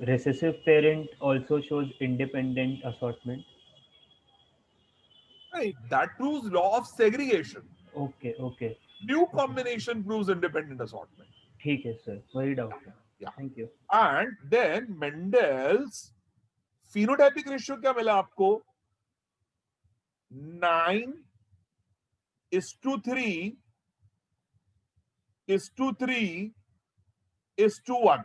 recessive parent also shows independent assortment? Right. That proves law of segregation. Okay. New combination proves independent assortment. ठीक है sir, वही doubt था. Yeah. Thank you. And then Mendel's phenotypic ratio क्या मिला आपको? 9:3:3:1.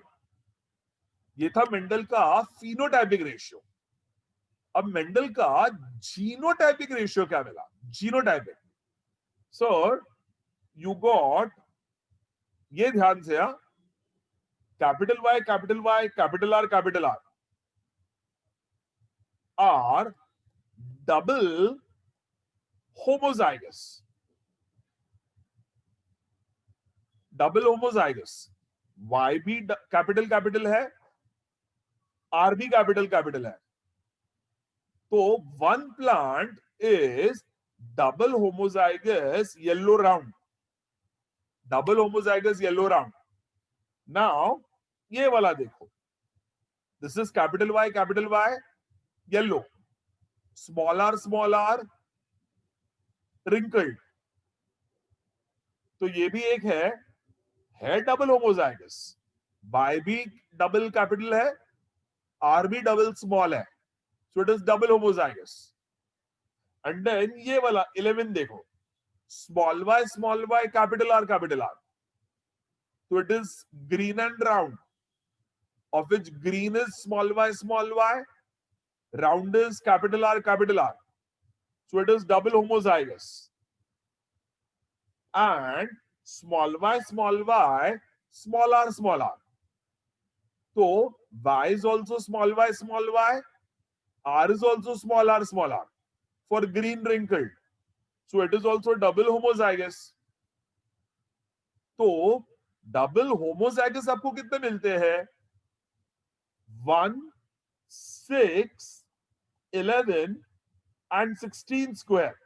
ये था Mendel का phenotypic रेशियो. अब मेंडल का जीनोटाइपिक रेशियो क्या मिला? जीनोटाइपिक, सर यू गॉट, ये ध्यान से, capital Y capital Y capital R R double homozygous. Double homozygous. Y भी कैपिटल है, आर भी कैपिटल है. तो one plant is double homozygous yellow round. Double homozygous yellow round. Now ये वाला देखो, this is capital Y yellow, small R wrinkled. तो ये भी एक है डबल होमोजाइगस. वाई भी डबल कैपिटल है, आर भी डबल स्मॉल है. So it is double homozygous. And then ये वाला 11 देखो, small y capital R. So it is green and round, of which green is small y, round is capital R. So it is double homozygous. And small y, small r. So y is also small y, R is also small r for green wrinkled. So it is also double homozygous. तो double homozygous आपको कितने मिलते हैं? 1, 6, 11 and 16 square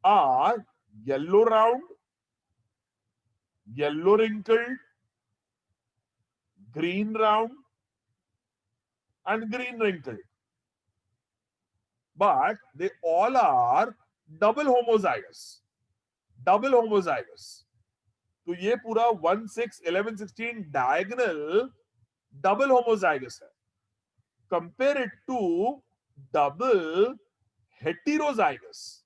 are yellow round, yellow wrinkled, green round and green wrinkled. But they all are double homozygous. तो ये पूरा 1, 6, 11, 16 diagonal double homozygous है. Compare it to double heterozygous.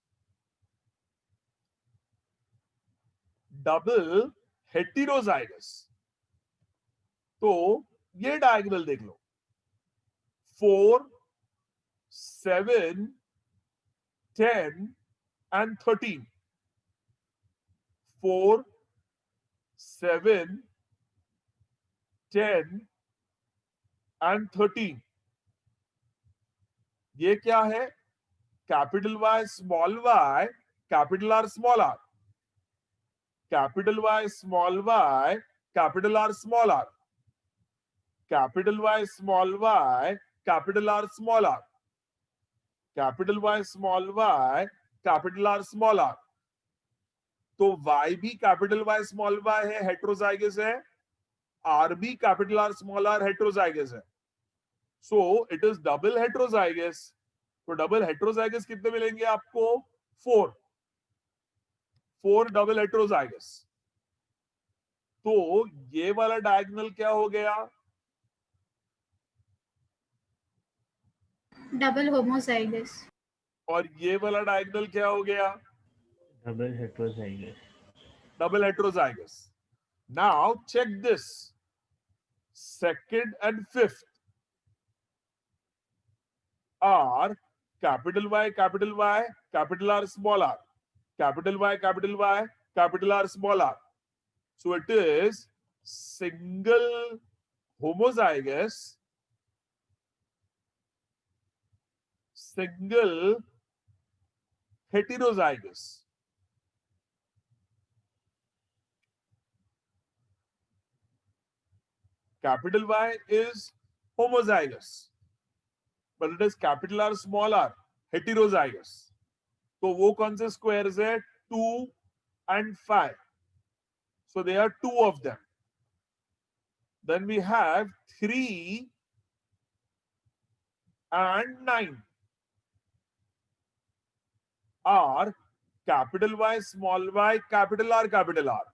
तो ये diagonal देख लो, 4, 7, 10 and 13. 4, 7, 10 and 13. ये क्या है? Capital Y small y, capital R small r. Capital Y small y, capital R small r. Capital Y small y, capital R small r. Capital Y small y, capital R small r. तो Y भी capital Y small y है, heterozygous है. R भी capital R small r heterozygous है. So it is double heterozygous. तो double heterozygous कितने मिलेंगे आपको? 4 डबल हेट्रोजाइगस. तो ये वाला डायगोनल क्या हो गया? Double homozygous. और ये वाला डायगोनल क्या हो गया? Double heterozygous. Double heterozygous. Now check this. Second and fifth are capital Y, capital Y, capital R, small r. Capital Y, capital Y, capital R, small r. So it is single homozygous, single heterozygous. Capital Y is homozygous, but it is capital R, small r, heterozygous. तो वो कौन से squares है? 2 and 5. So there are two of them. Then we have 3 and 9 are capital Y, small y, capital R, capital R.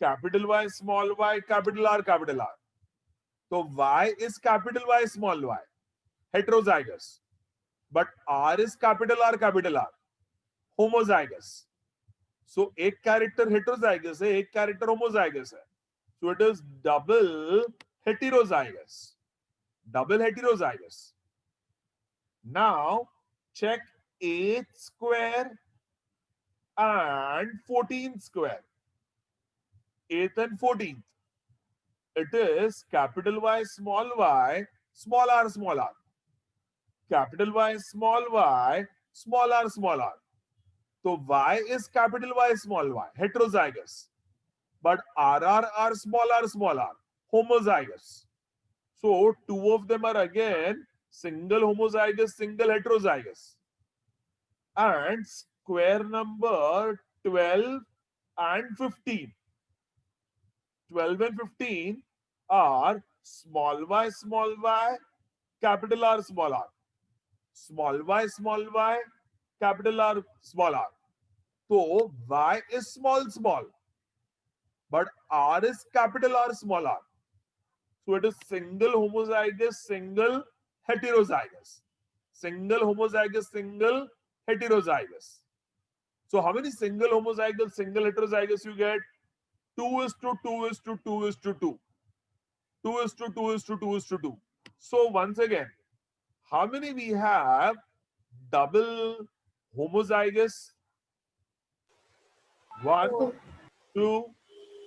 Capital Y, small y, capital R, capital R. So Y is capital Y, small y, heterozygous. But R is capital R, homozygous. So एक character heterozygous है, एक character homozygous है. So it is double heterozygous. Double heterozygous. Now check 8 square and 14 square. 8th and 14th. It is capital Y, small r, small r. Capital Y, small r, small r. So Y is capital Y, small y, heterozygous. But R, small r, homozygous. So two of them are again single homozygous, single heterozygous. And square number 12 and 15. 12 and 15 are small y, capital R, small r. Small y, capital R, small r. So Y is small, but R is capital R, small r. So it is single homozygous, single heterozygous. Single homozygous, single heterozygous. So how many single homozygous, single heterozygous you get? 2:2:2:2:2. 2:2:2:2:2. So once again, how many we have double homozygous? 1, 2,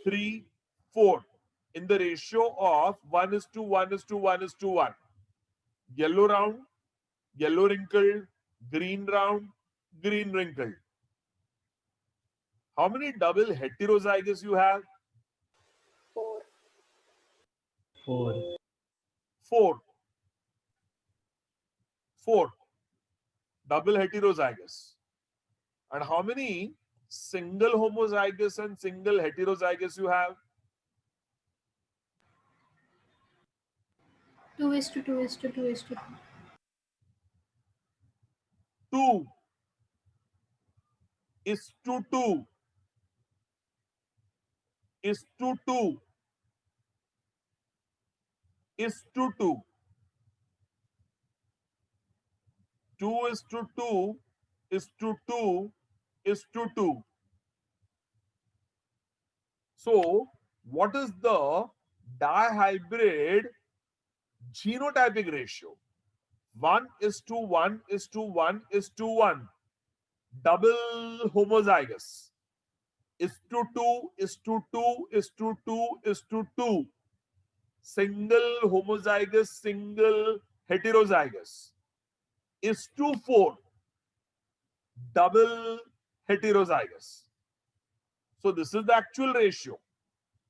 3, 4. In the ratio of 1:1:1:1:1. Yellow round, yellow wrinkled, green round, green wrinkled. How many double heterozygous you have? 4. 4. 4. 4. Double heterozygous. And how many single homozygous and single heterozygous you have? 2:2:2:2. 2 is to 2 is to 2 is to 2. 2 is to 2 is to 2 is to 2. So what is the dihybrid genotypic ratio? 1:1:1:1. Double homozygous. Is to 2 is to 2 is to 2 is to 2. Single homozygous, single heterozygous. Is to 4. Double heterozygous. So this is the actual ratio.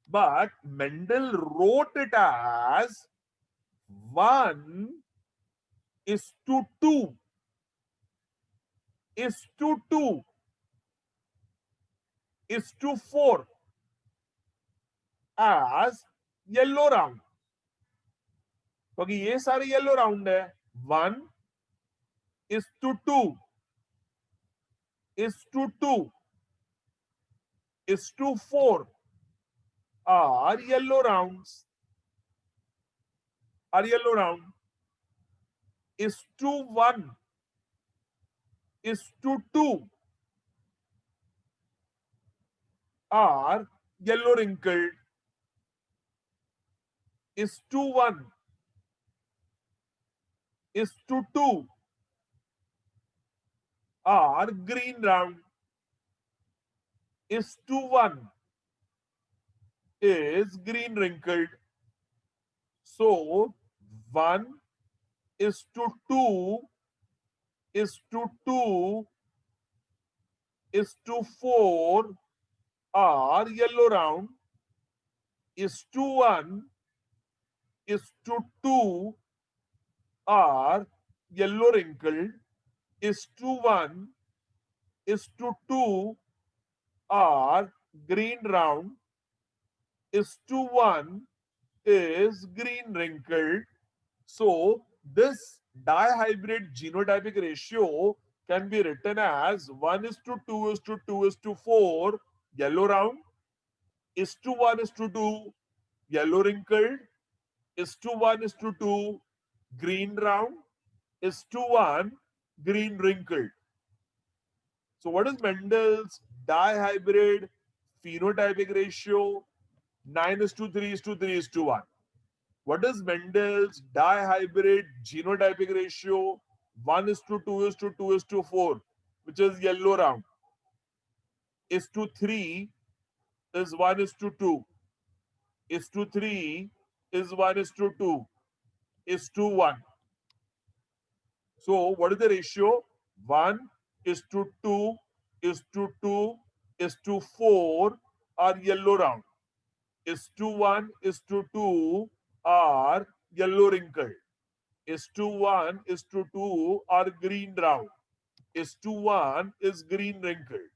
But Mendel wrote it as 1:2 is to 2 is to 4 as yellow round. क्योंकि ये सारे yellow round है. 1:2 is to 2 is to 4 are yellow rounds. Are yellow round. Is to 1 is to 2 are yellow wrinkled. Is to 1 is to 2 are green round. Is to 1 is green wrinkled. So 1 is to 2 is to 2 is to 4 are yellow round. Is to 1 is to 2 are yellow wrinkled. Is to 1 is to 2 are green round. Is to 1 is green wrinkled. So this dihybrid genotypic ratio can be written as 1 is to 2 is to 2 is to 4 yellow round. Is to 1 is to 2 yellow wrinkled. Is to 1 is to 2 green round. Is to 1 green wrinkled. So what is Mendel's dihybrid phenotypic ratio? 9 is to 3 is to 3 is to 1. What is Mendel's dihybrid genotypic ratio? 1 is to 2 is to 2 is to 4, which is yellow round. Is to 3 is 1 is to 2. Is to 3 is 1 is to 2. Is to 1. So what is the ratio? 1 is to 2 is to 2 is to 4 are yellow round. Is to 1 is to 2 are yellow wrinkled. Is to 1 is to 2 are green round. Is to 1 is green wrinkled.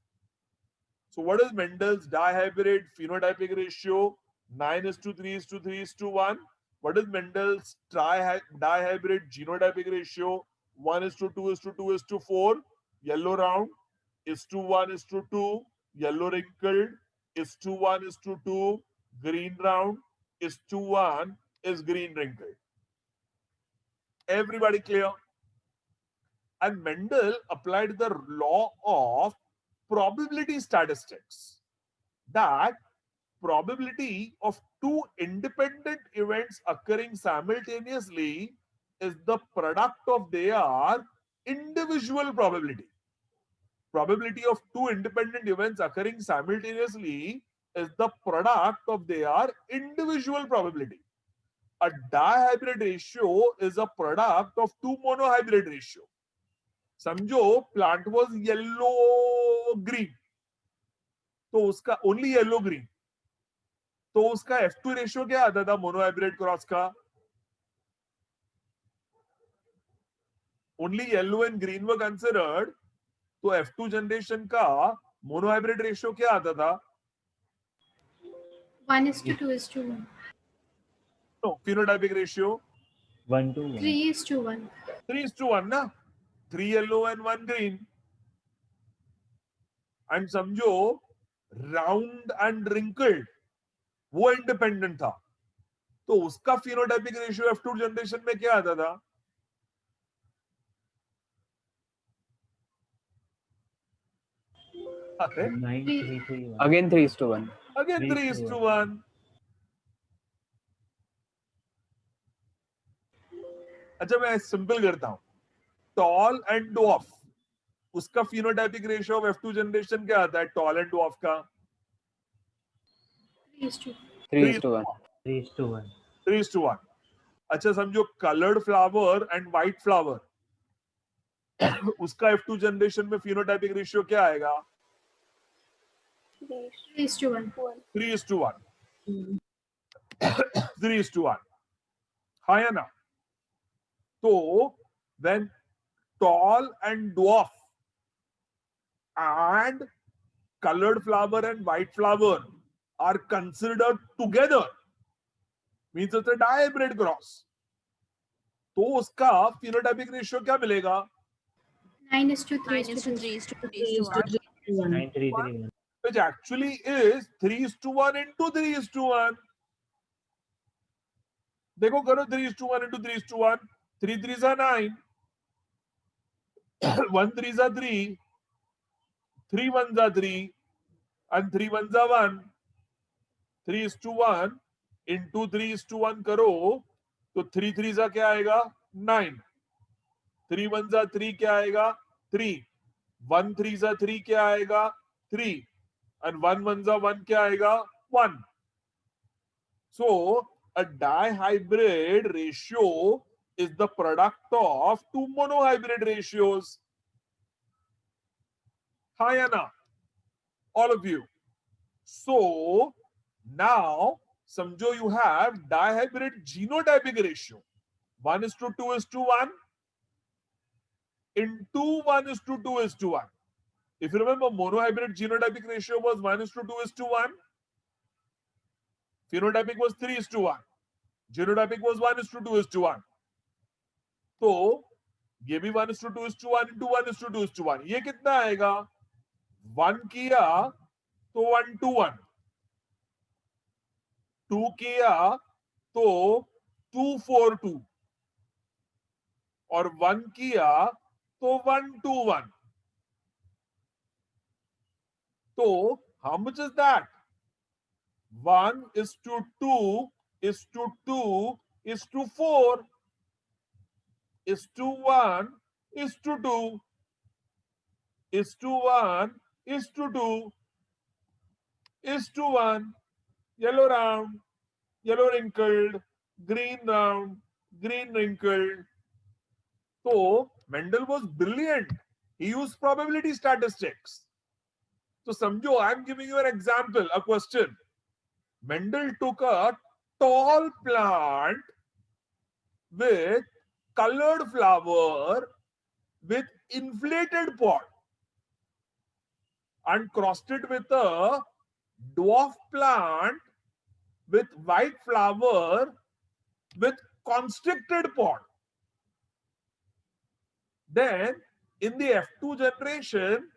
So what is Mendel's dihybrid phenotypic ratio? 9 is to 3 is to 3 is to 1. What is Mendel's dihybrid genotypic ratio? 1 is to 2 is to 2 is to 4, yellow round. Is to 1 is to 2, yellow wrinkled. Is to 1 is to 2, green round. Is to 1 is green wrinkled. Everybody clear? And Mendel applied the law of probability statistics, that probability of two independent events occurring simultaneously is the product of their individual probability. Probability of two independent events occurring simultaneously is the product of their individual probability. A dihybrid ratio is a product of two monohybrid ratio. समझो plant was yellow green, तो उसका only yellow green, तो उसका F2 ratio क्या आता था monohybrid cross का? Only yellow and green were considered, तो F2 जनरेशन का मोनोहाइब्रिड रेशियो क्या आता था? 1 is to 2 is to 1. No, phenotypic ratio 1 to 1. 3 is to 1. 3 is to 1 ना, 3 येलो एंड 1 ग्रीन. एंड समझो राउंड एंड रिंकल्ड वो independent था, तो उसका फिनोटाइपिक रेशियो F2 जनरेशन में क्या आता था? Okay. 9, 3, 3, 1. Again 3 is to 1. Again 3 is to 1. अच्छा मैं सिंपल करता हूं. टॉल एंड डॉफ, उसका phenotypic ratio of F2 generation क्या आता है? टॉल एंड डॉफ का 3 is to 3 is to 1. 3 is to 1. 3 is to 1. अच्छा समझो coloured flower and white flower, उसका F2 जनरेशन में फिनोटाइपिक रेशियो क्या आएगा? 3 is to 1. 3 is to 1. 3 is to 1. हाँ या ना? तो when tall and dwarf and colored flower and white flower are considered together, means it's a dihybrid cross, तो उसका phenotypic ratio क्या मिलेगा? 9 is to 3 9 is to 3 is to 3 is to 1. 9, 3, 3, 1. Which actually is 3 is to 1 into 3 is to 1. देखो करो 3 is to 1 into 3 is to 1. 3 3s are 9. 1 3s are 3. 3 1s are 3. and 3 ones are 1. 3:1 into 3:1 करो तो 3 3s क्या आएगा 9. 3 1s 3 क्या आएगा 3. 1 3s 3 क्या आएगा 3. and 1 1s 1 क्या आएगा 1. So a dihybrid ratio is the product of two monohybrid ratios. Hi Anna, all of you. So now समझो you have dihybrid genotypic ratio. 1:2:1 into 1:2:1. If you remember, monohybrid genotypic ratio was 1:2:1. Phenotypic was 3:1. Genotypic was 1:2:1. तो ये भी 1:2:1 into 1:2:1. ये कितना आएगा 1 किया तो 1:1. 2 किया तो 2:4:2. और 1 किया तो 1:1. तो how much is that? 1:2 is to 2 is to 4 is to 1 is to 2 is to 1 is to 2 is to 1. Yellow round, yellow wrinkled, green round, green wrinkled. So Mendel was brilliant. He used probability statistics. So समझो, I'm giving you an example, a question. Mendel took a tall plant with colored flower with inflated pod and crossed it with a dwarf plant with white flower with constricted pod. Then in the F2 generation,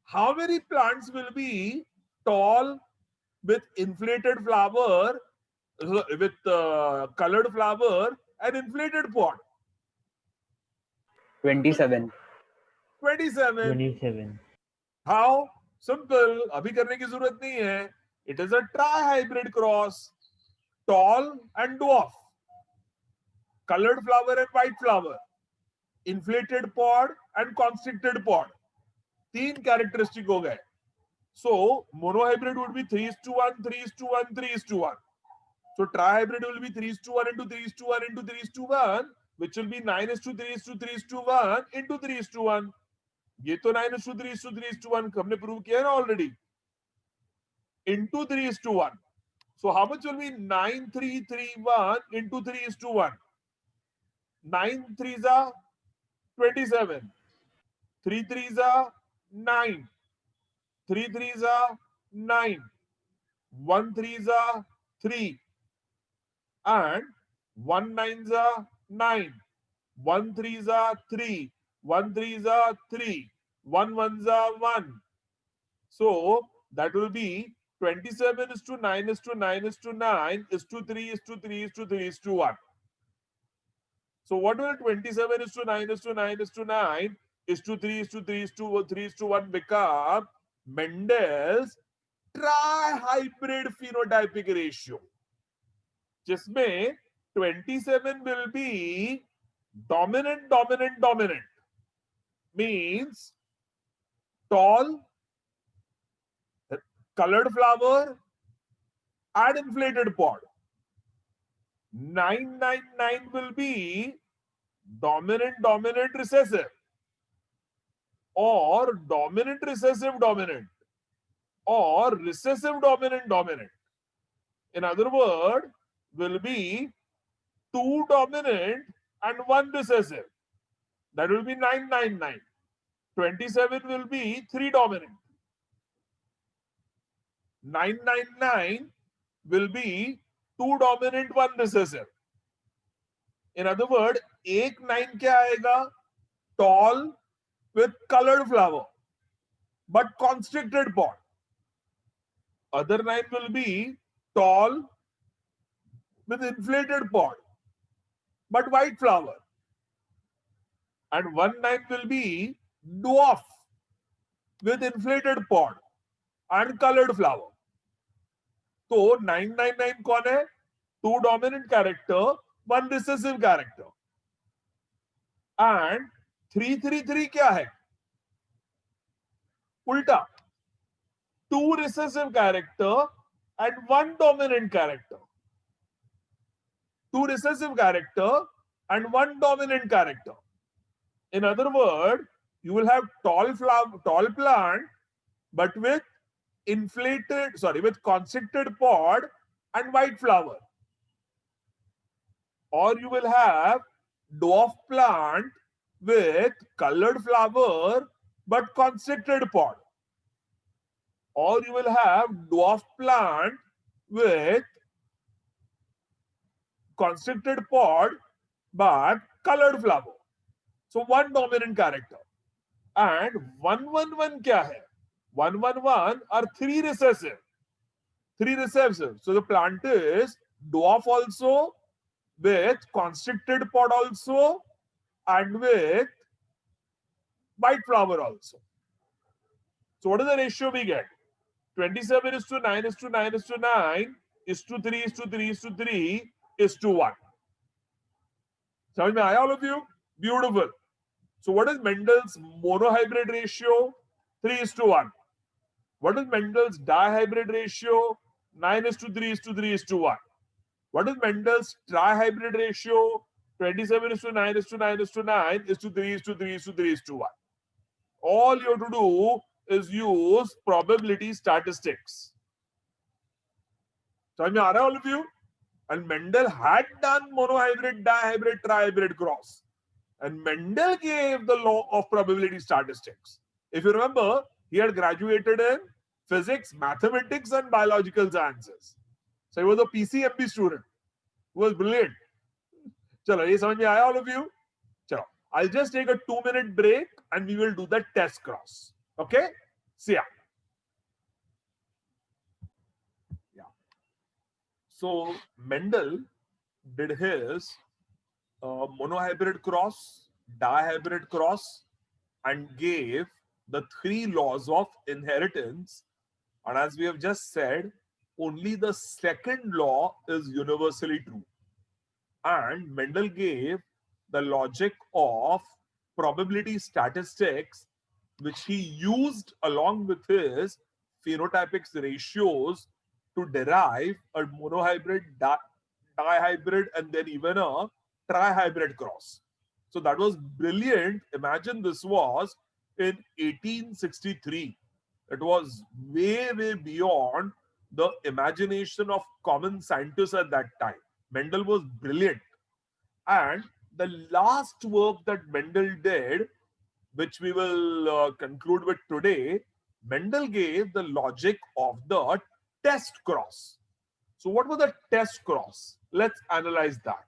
how many plants will be tall with inflated flower, with colored flower and inflated pod? 27. 27. 27. How? Simple. अभी करने की जरूरत नहीं है. It is a tri-hybrid cross. Tall and dwarf. Colored flower and white flower. Inflated pod and constricted pod. 3 characteristic हो गए. So monohybrid would be 3:1, 3:1, 3:1. So trihybrid will be 3:1 into 3:1 into 3:1, which will be 9:3:3:1 into 3:1. ये तो 9:3:3:1 हमने prove किया है ना already. Into 3:1. So how much will be 9:3:3:1 into 3:1? 9 3s are 27. 3 3s are 9. 3 3s are 9. 1 3s are 3. And 1 9s are 9. 1 3s are 3. 1 3s are 3. 1 1s are 1. So that will be 27 is to 9 is to 9 is to 9 is to 3 is to 3 is to 3 is to 1. So what will 27 is to 9 is to 9 is to 9 is to 3 is to 3 is to 3 is to 1 become? Mendel's tri-hybrid phenotypic ratio. जिसमें 27 will be dominant, dominant, dominant. Means tall, colored flower, and inflated pod. 999 will be dominant, dominant, recessive. Or dominant, recessive, dominant. Or recessive, dominant, dominant. In other words, will be 2 dominant and 1 recessive. That will be 999. 27 will be 3 dominant. 999 will be 2 dominant, 1 recessive. In other words, एक 9 क्या आएगा? Tall with colored flower, but constricted pod. Other 9 will be tall with inflated pod, but white flower. And 1 9 will be dwarf with inflated pod and colored flower. तो 999 कौन है? 2 dominant character, 1 recessive character. And 333 क्या है? उल्टा, 2 recessive character and 1 dominant character. 2 recessive character and 1 dominant character. In other words, you will have tall plant, but with with constricted pod and white flower. Or you will have dwarf plant with colored flower but constricted pod. Or you will have dwarf plant with constricted pod but colored flower. So 1 dominant character. And 111 क्या है? 111 are 3 recessive. 3 recessive. So the plant is dwarf also, with constricted pod also, and with white flower also. So what is the ratio we get? 27:9:9:9:3:3:3:3 समझ में आया all of you? Beautiful. So what is Mendel's monohybrid ratio? 3:1. What is Mendel's dihybrid ratio? 9:3:3:1. What is Mendel's trihybrid ratio? 27:9:9:9:3:3:3:1. All you have to do is use probability statistics. समझ में आ रहा है all of you? And Mendel had done monohybrid, dihybrid, trihybrid cross. And Mendel gave the law of probability statistics. If you remember, he had graduated in physics, mathematics, and biological sciences. So he was a PCMB student. He was brilliant. Chalo, ye samajh mein aaya all of you? Chalo, I'll just take a 2-minute break and we will do the test cross. Okay? See ya. Yeah. So Mendel did his monohybrid cross, dihybrid cross, and gave the 3 laws of inheritance. And as we have just said, only the second law is universally true. And Mendel gave the logic of probability statistics, which he used along with his phenotypics ratios to derive a monohybrid, dihybrid, and then even a trihybrid cross. So that was brilliant. Imagine this was in 1863. It was way, way beyond the imagination of common scientists at that time. Mendel was brilliant. And the last work that Mendel did, which we will conclude with today, Mendel gave the logic of the test cross. So what was the test cross? Let's analyze that.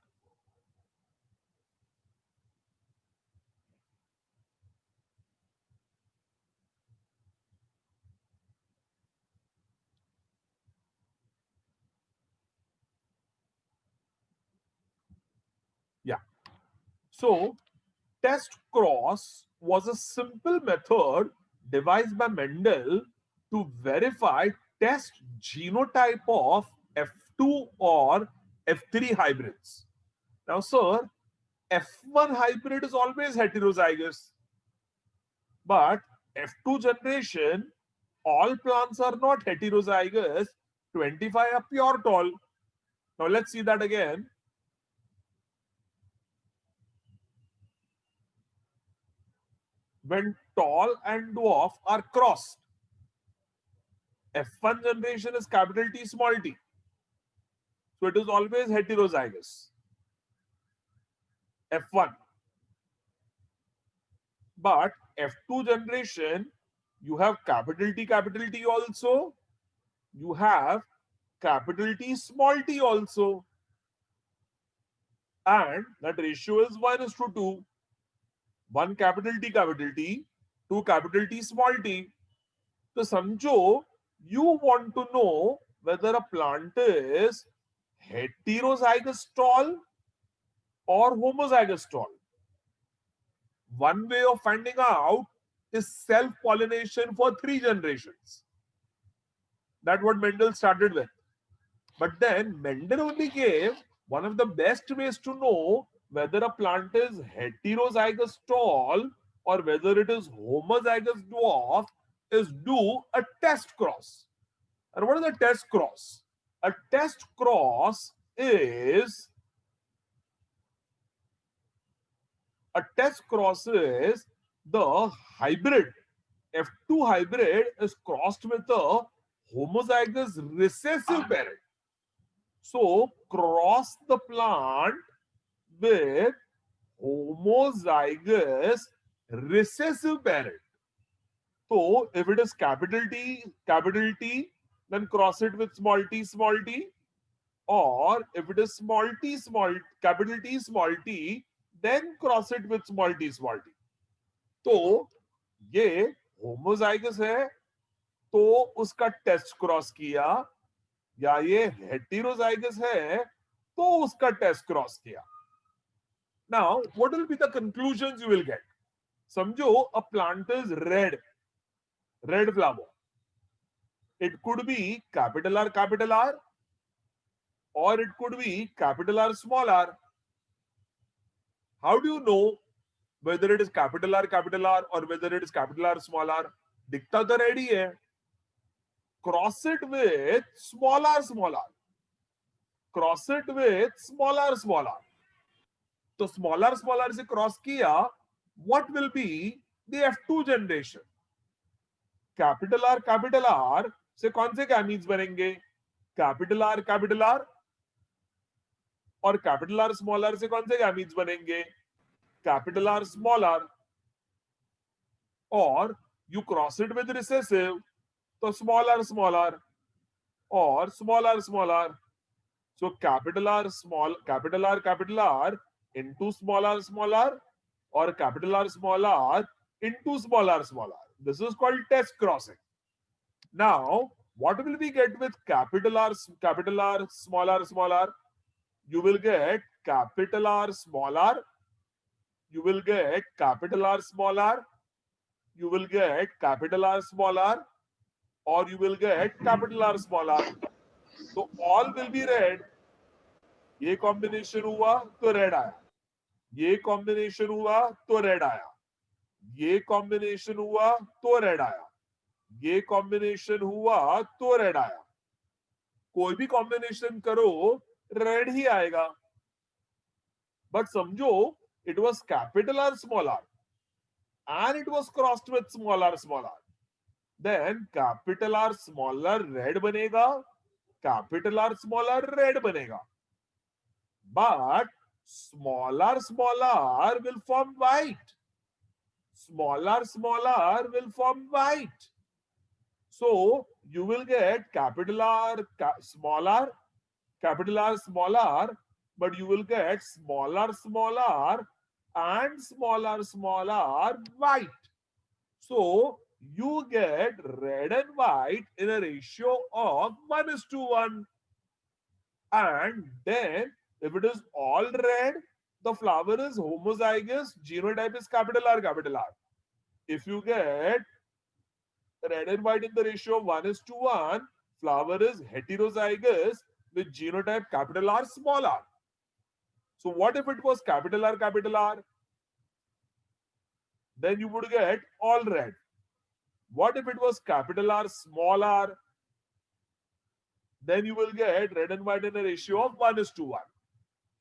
Yeah. So test cross was a simple method devised by Mendel to verify test genotype of F2 or F3 hybrids. Now, sir, F1 hybrid is always heterozygous, but F2 generation, all plants are not heterozygous. 25 are pure tall. Now, let's see that again. When tall and dwarf are crossed, F1 generation is capital T small t. So it is always heterozygous. F1. But F2 generation, you have capital T also. You have capital T small t also. And that ratio is 1:2. 1 capital T, 2 capital T small t. So समझो, you want to know whether a plant is heterozygous tall or homozygous tall. One way of finding out is self-pollination for 3 generations. That's what Mendel started with. But then Mendel only gave one of the best ways to know whether a plant is heterozygous tall or whether it is homozygous dwarf is do a test cross. And what is a test cross? A test cross is the hybrid. F2 hybrid is crossed with a homozygous recessive parent. So cross the plant with homozygous recessive parent. So if it is capital T, then cross it with small t, or if it is small t, capital T, small t, then cross it with small t. तो ये homozygous है तो उसका test cross किया, या ये heterozygous है तो उसका टेस्ट क्रॉस किया. Now, what will be the conclusions you will get? समझो a plant is red flower. It could be capital R, or it could be capital R, small r. How do you know whether it is capital R or whether it is capital R, small r? दिखता तो red ही है. Cross it with small r. Cross it with small r. तो small r से cross किया, what will be the F2 generation? capital R से कौन से gametes बनेंगे? capital R और capital R से कौन से gametes बनेंगे? capital R, small r. और you cross it with recessive, तो small r और small r. So capital R into small r or capital R into small r. This is called test crossing. Now, what will we get with capital R, small r? You will get capital R, small r. You will get capital R, small r. You will get capital R, small r. Or you will get capital R, small r. So all will be red. ये combination हुआ तो red आया. ये combination हुआ तो red आया. ये combination हुआ तो red आया. ये combination हुआ तो red आया. कोई भी combination करो red ही आएगा. But समझो it was capital R, small r, and it was crossed with small r. Then capital R, small r red बनेगा, capital R, small r red बनेगा. But small r will form white. Small r will form white. So you will get capital R, small r, capital R, small r, but you will get small r and small r white. So you get red and white in a ratio of 1:1. And then if it is all red, the flower is homozygous, genotype is capital R. If you get red and white in the ratio of 1:1, flower is heterozygous with genotype capital R, small r. So what if it was capital R? Then you would get all red. What if it was capital R, small r? Then you will get red and white in a ratio of 1:1.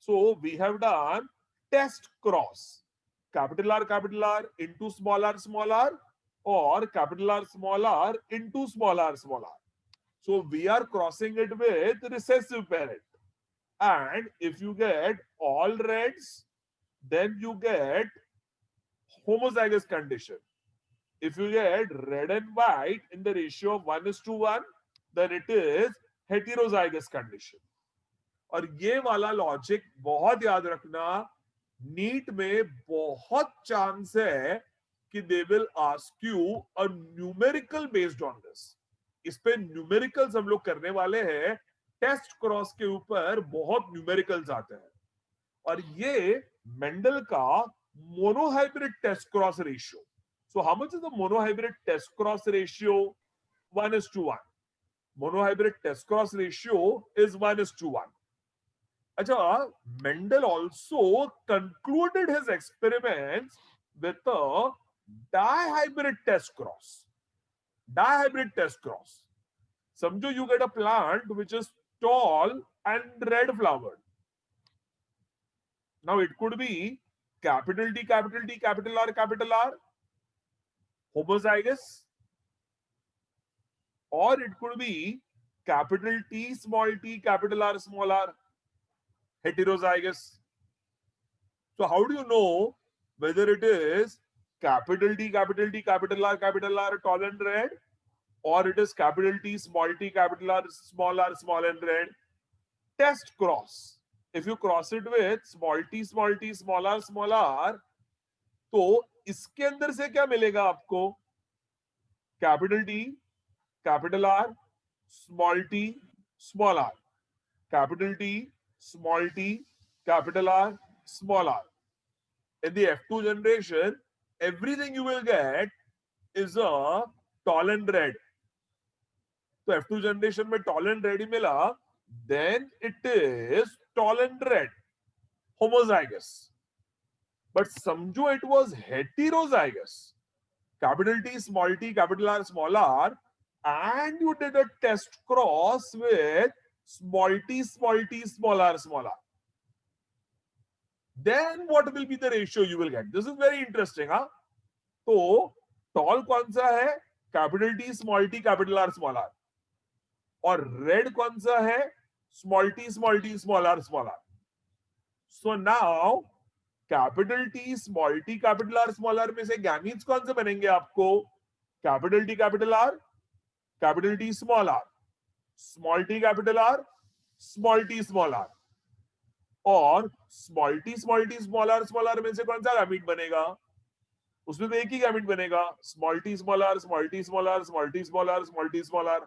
So we have done test cross. Capital R into small r, or capital R, small r into small r. So we are crossing it with recessive parent. And if you get all reds, then you get homozygous condition. If you get red and white in the ratio of 1:1, then it is heterozygous condition. और ये वाला logic बहुत याद रखना, NEET में बहुत chance है कि they will ask you a numerical based on this. इस पे न्यूमेरिकल्स हम लोग करने वाले हैं. टेस्ट क्रॉस के ऊपर बहुत न्यूमेरिकल्स आते हैं. और ये मेंडल का monohybrid test cross ratio, So how much is the monohybrid test cross ratio? 1:1. Monohybrid test cross ratio is 1:1. Acha, Mendel also concluded his experiments with a dihybrid test cross. Dihybrid test cross. Samjho you get a plant which is tall and red flowered. Now it could be capital T, capital T, capital R, homozygous, or it could be capital T, capital R, small r, heterozygous. So how do you know whether it is capital T, capital R, tall and red, or it is capital T, capital R, small and red? Test cross. If you cross it with small t, small r, तो इसके अंदर से क्या मिलेगा आपको? Capital T, capital R, small R, capital T, capital R, small R. In the F2 generation, everything you will get is a tall and red. तो F2 generation में tall and red ही मिला, then it is tall and red, homozygous. But समझो it was heterozygous, capital T, capital R, small r, and you did a test cross with small t, small r. Then what will be the ratio you will get? This is very interesting, huh? तो tall कौन सा है? Capital T, capital R, small r. और red कौन सा है? Small t, small r. So now capital T, capital R, small r में से gametes कौन से बनेंगे आपको? Capital T, capital R, capital T, small r, small t, capital R, small t, small r. और small t, small r में से कौन सा गैमीट बनेगा? उसमें तो एक ही गैमीट बनेगा, small t, small r, small t, small r, small t, small r, small t, small r.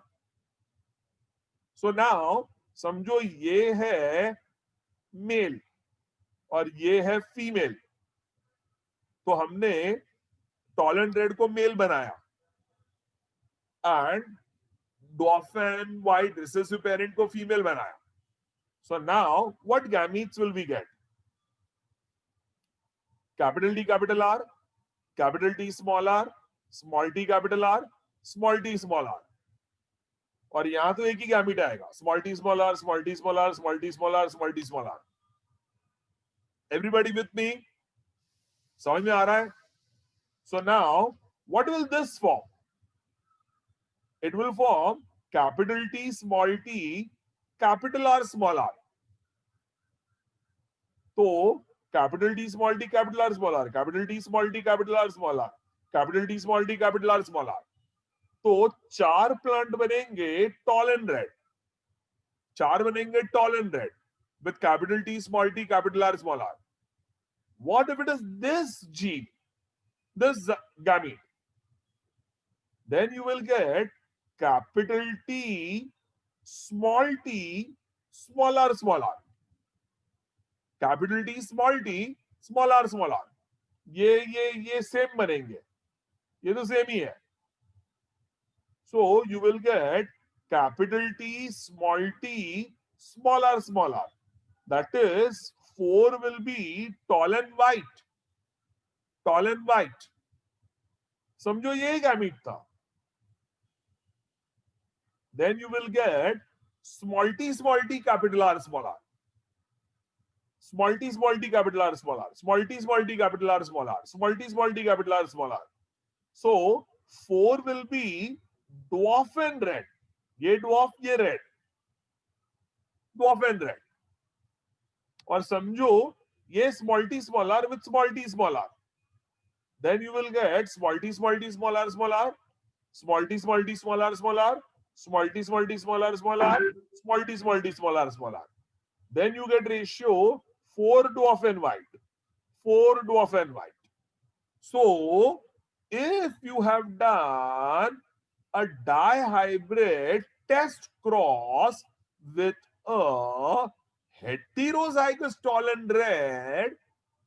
So now समझो ये है मेल और ये है फीमेल. तो हमने टॉल एंड रेड को मेल बनाया एंड डॉर्फन वाइट रिसेसिव पेरेंट को फीमेल बनाया. So now what gametes will we get? Capital T, capital R, capital T, small r, small t, capital R, small t, small r. और यहां तो एक ही gamete आएगा, small t, small r, small t, small r, small t, small r, small t, small r. Everybody with me? समझ में आ रहा है? So now what will this form? It will form capital T, small t, capital R, small r. तो capital T, small t, capital R, small r, capital T, small t, capital R, small r, capital T, small t, capital R, small r. तो चार plant बनेंगे tall and red. चार बनेंगे tall and red with capital T, small t, capital R, small r. What if it is this gene, this gamete? Then you will get capital T, small r, small r. Capital T, small r, small r. ये same बनेंगे, ये तो same ही है. So you will get capital T, small r, small r. That is 4 will be tall and white. Tall and white. समझो ये gamete था. Then you will get small t, capital R, small r. Small t, capital R, small r. Small t, capital R, small r. Small t, capital R, small r. So 4 will be dwarf and red. ये dwarf, ये red. Dwarf and red. और समझो ये small t, small r with small t, small r. Then you will get small t, small r, small r. Small t, small r, small r. Small t, small r, small r. Small t, small r, small r. Then you get ratio 4 dwarf and white. 4 dwarf and white. So if you have done a dihybrid test cross with a heterozygous tall and red,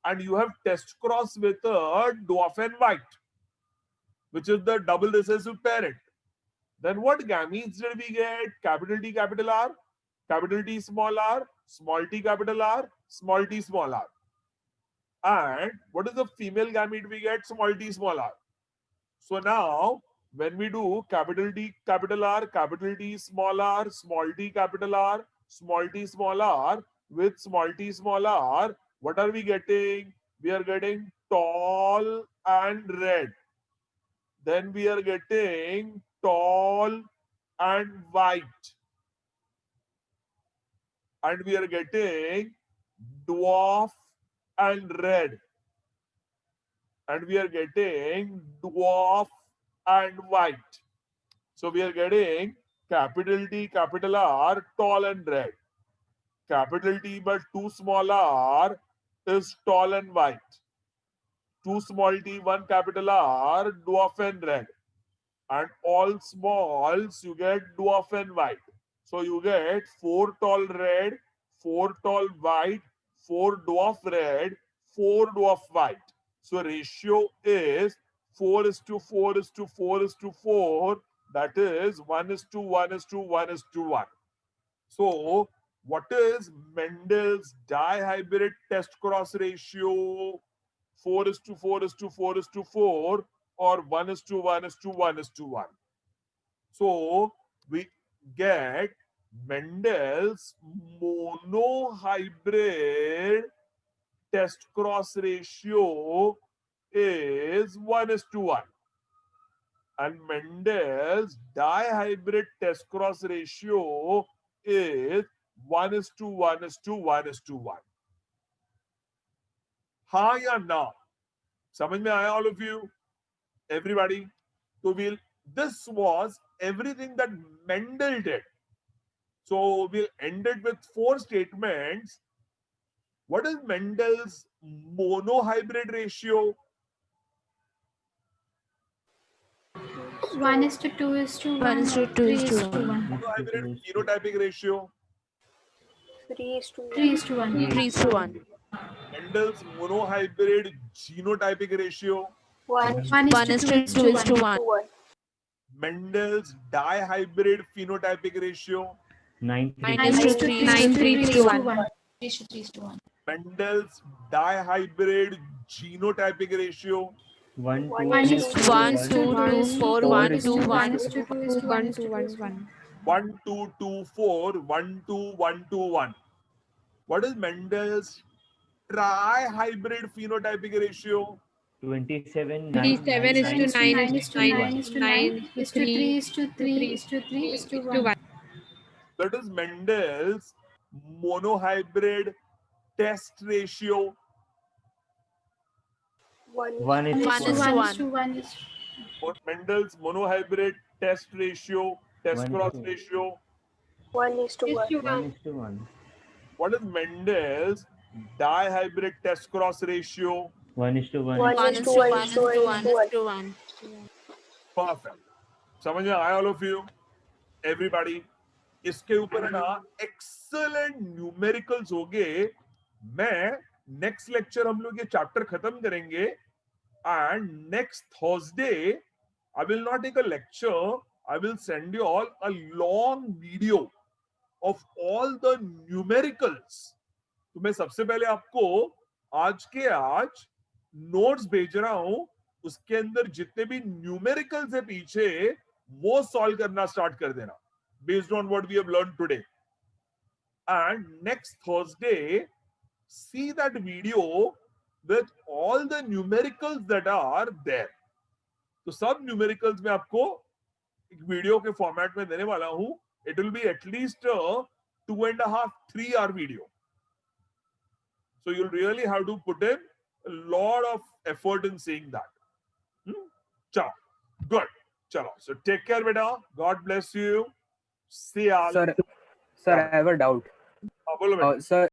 and you have test cross with a dwarf and white, which is the double recessive parent. Then what gametes did we get? Capital T, capital R, capital T, small r, small t, capital R, small t, small r. And what is the female gamete we get? Small t, small r. So now, when we do capital T, capital R, capital T, small r, small t, capital R, small t, small r, with small t, small r, what are we getting? We are getting tall and red. Then we are getting tall and white. And we are getting dwarf and red. And we are getting dwarf and white. So we are getting capital T, capital R, tall and red. Capital T but too small r is tall and white. Too small t, one capital R, dwarf and red. And all smalls, you get dwarf and white. So you get 4 tall red, 4 tall white, 4 dwarf red, 4 dwarf white. So ratio is 4:4:4:4. That is 1:1:1:1. So what is Mendel's dihybrid test cross ratio? 4:4:4:4 or 1:1:1:1. So we get Mendel's monohybrid test cross ratio is 1:1. And Mendel's dihybrid test cross ratio is 1:1:1:1. हाँ या ना? समझ में आया all of you? Everybody? So this was everything that Mendel did. So we'll end it with 4 statements. What is Mendel's monohybrid ratio? 1:2:1. 1:2:1. Monohybrid phenotypic ratio? 3:1. 3:1. Mendel's monohybrid genotypic ratio? 1:2:1. Mendel's dihybrid phenotypic ratio? 9:3:1. Mendel's dihybrid genotypic ratio? 1:2:4. 1:2:1. 1:2:4, 1:1:1. What is Mendel's trihybrid phenotypic ratio? 27. 9:3:3:1. That is Mendel's monohybrid test ratio. 1:1. What Mendel's monohybrid test ratio, test cross 1:2. ratio. 1:1. What is Mendel's dihybrid test cross ratio? 1:1. 1:1. Perfect. समझ में आया all of you? Everybody? इसके ऊपर है ना excellent numericals होंगे. मैं next lecture हम लोग ये chapter खत्म करेंगे and next Thursday I will not take a lecture. I will send you all a long video of all the numericals. तो मैं सबसे पहले आपको आज के आज नोट्स भेज रहा हूं. उसके अंदर जितने भी न्यूमेरिकल्स है पीछे वो सॉल्व करना स्टार्ट कर देना based on what we have learned today. And next Thursday, see that video with all the numericals that are there. तो सब न्यूमेरिकल्स में आपको एक वीडियो के फॉर्मेट में देने वाला हूं. It will be at least a 2.5-3 hour video. So you'll really have to put in a lot of effort in seeing that. Chalo, good. Chalo. So take care, beta. God bless you. See you all. Sir, I have a doubt. हाँ, बोलो बेटा. Sir,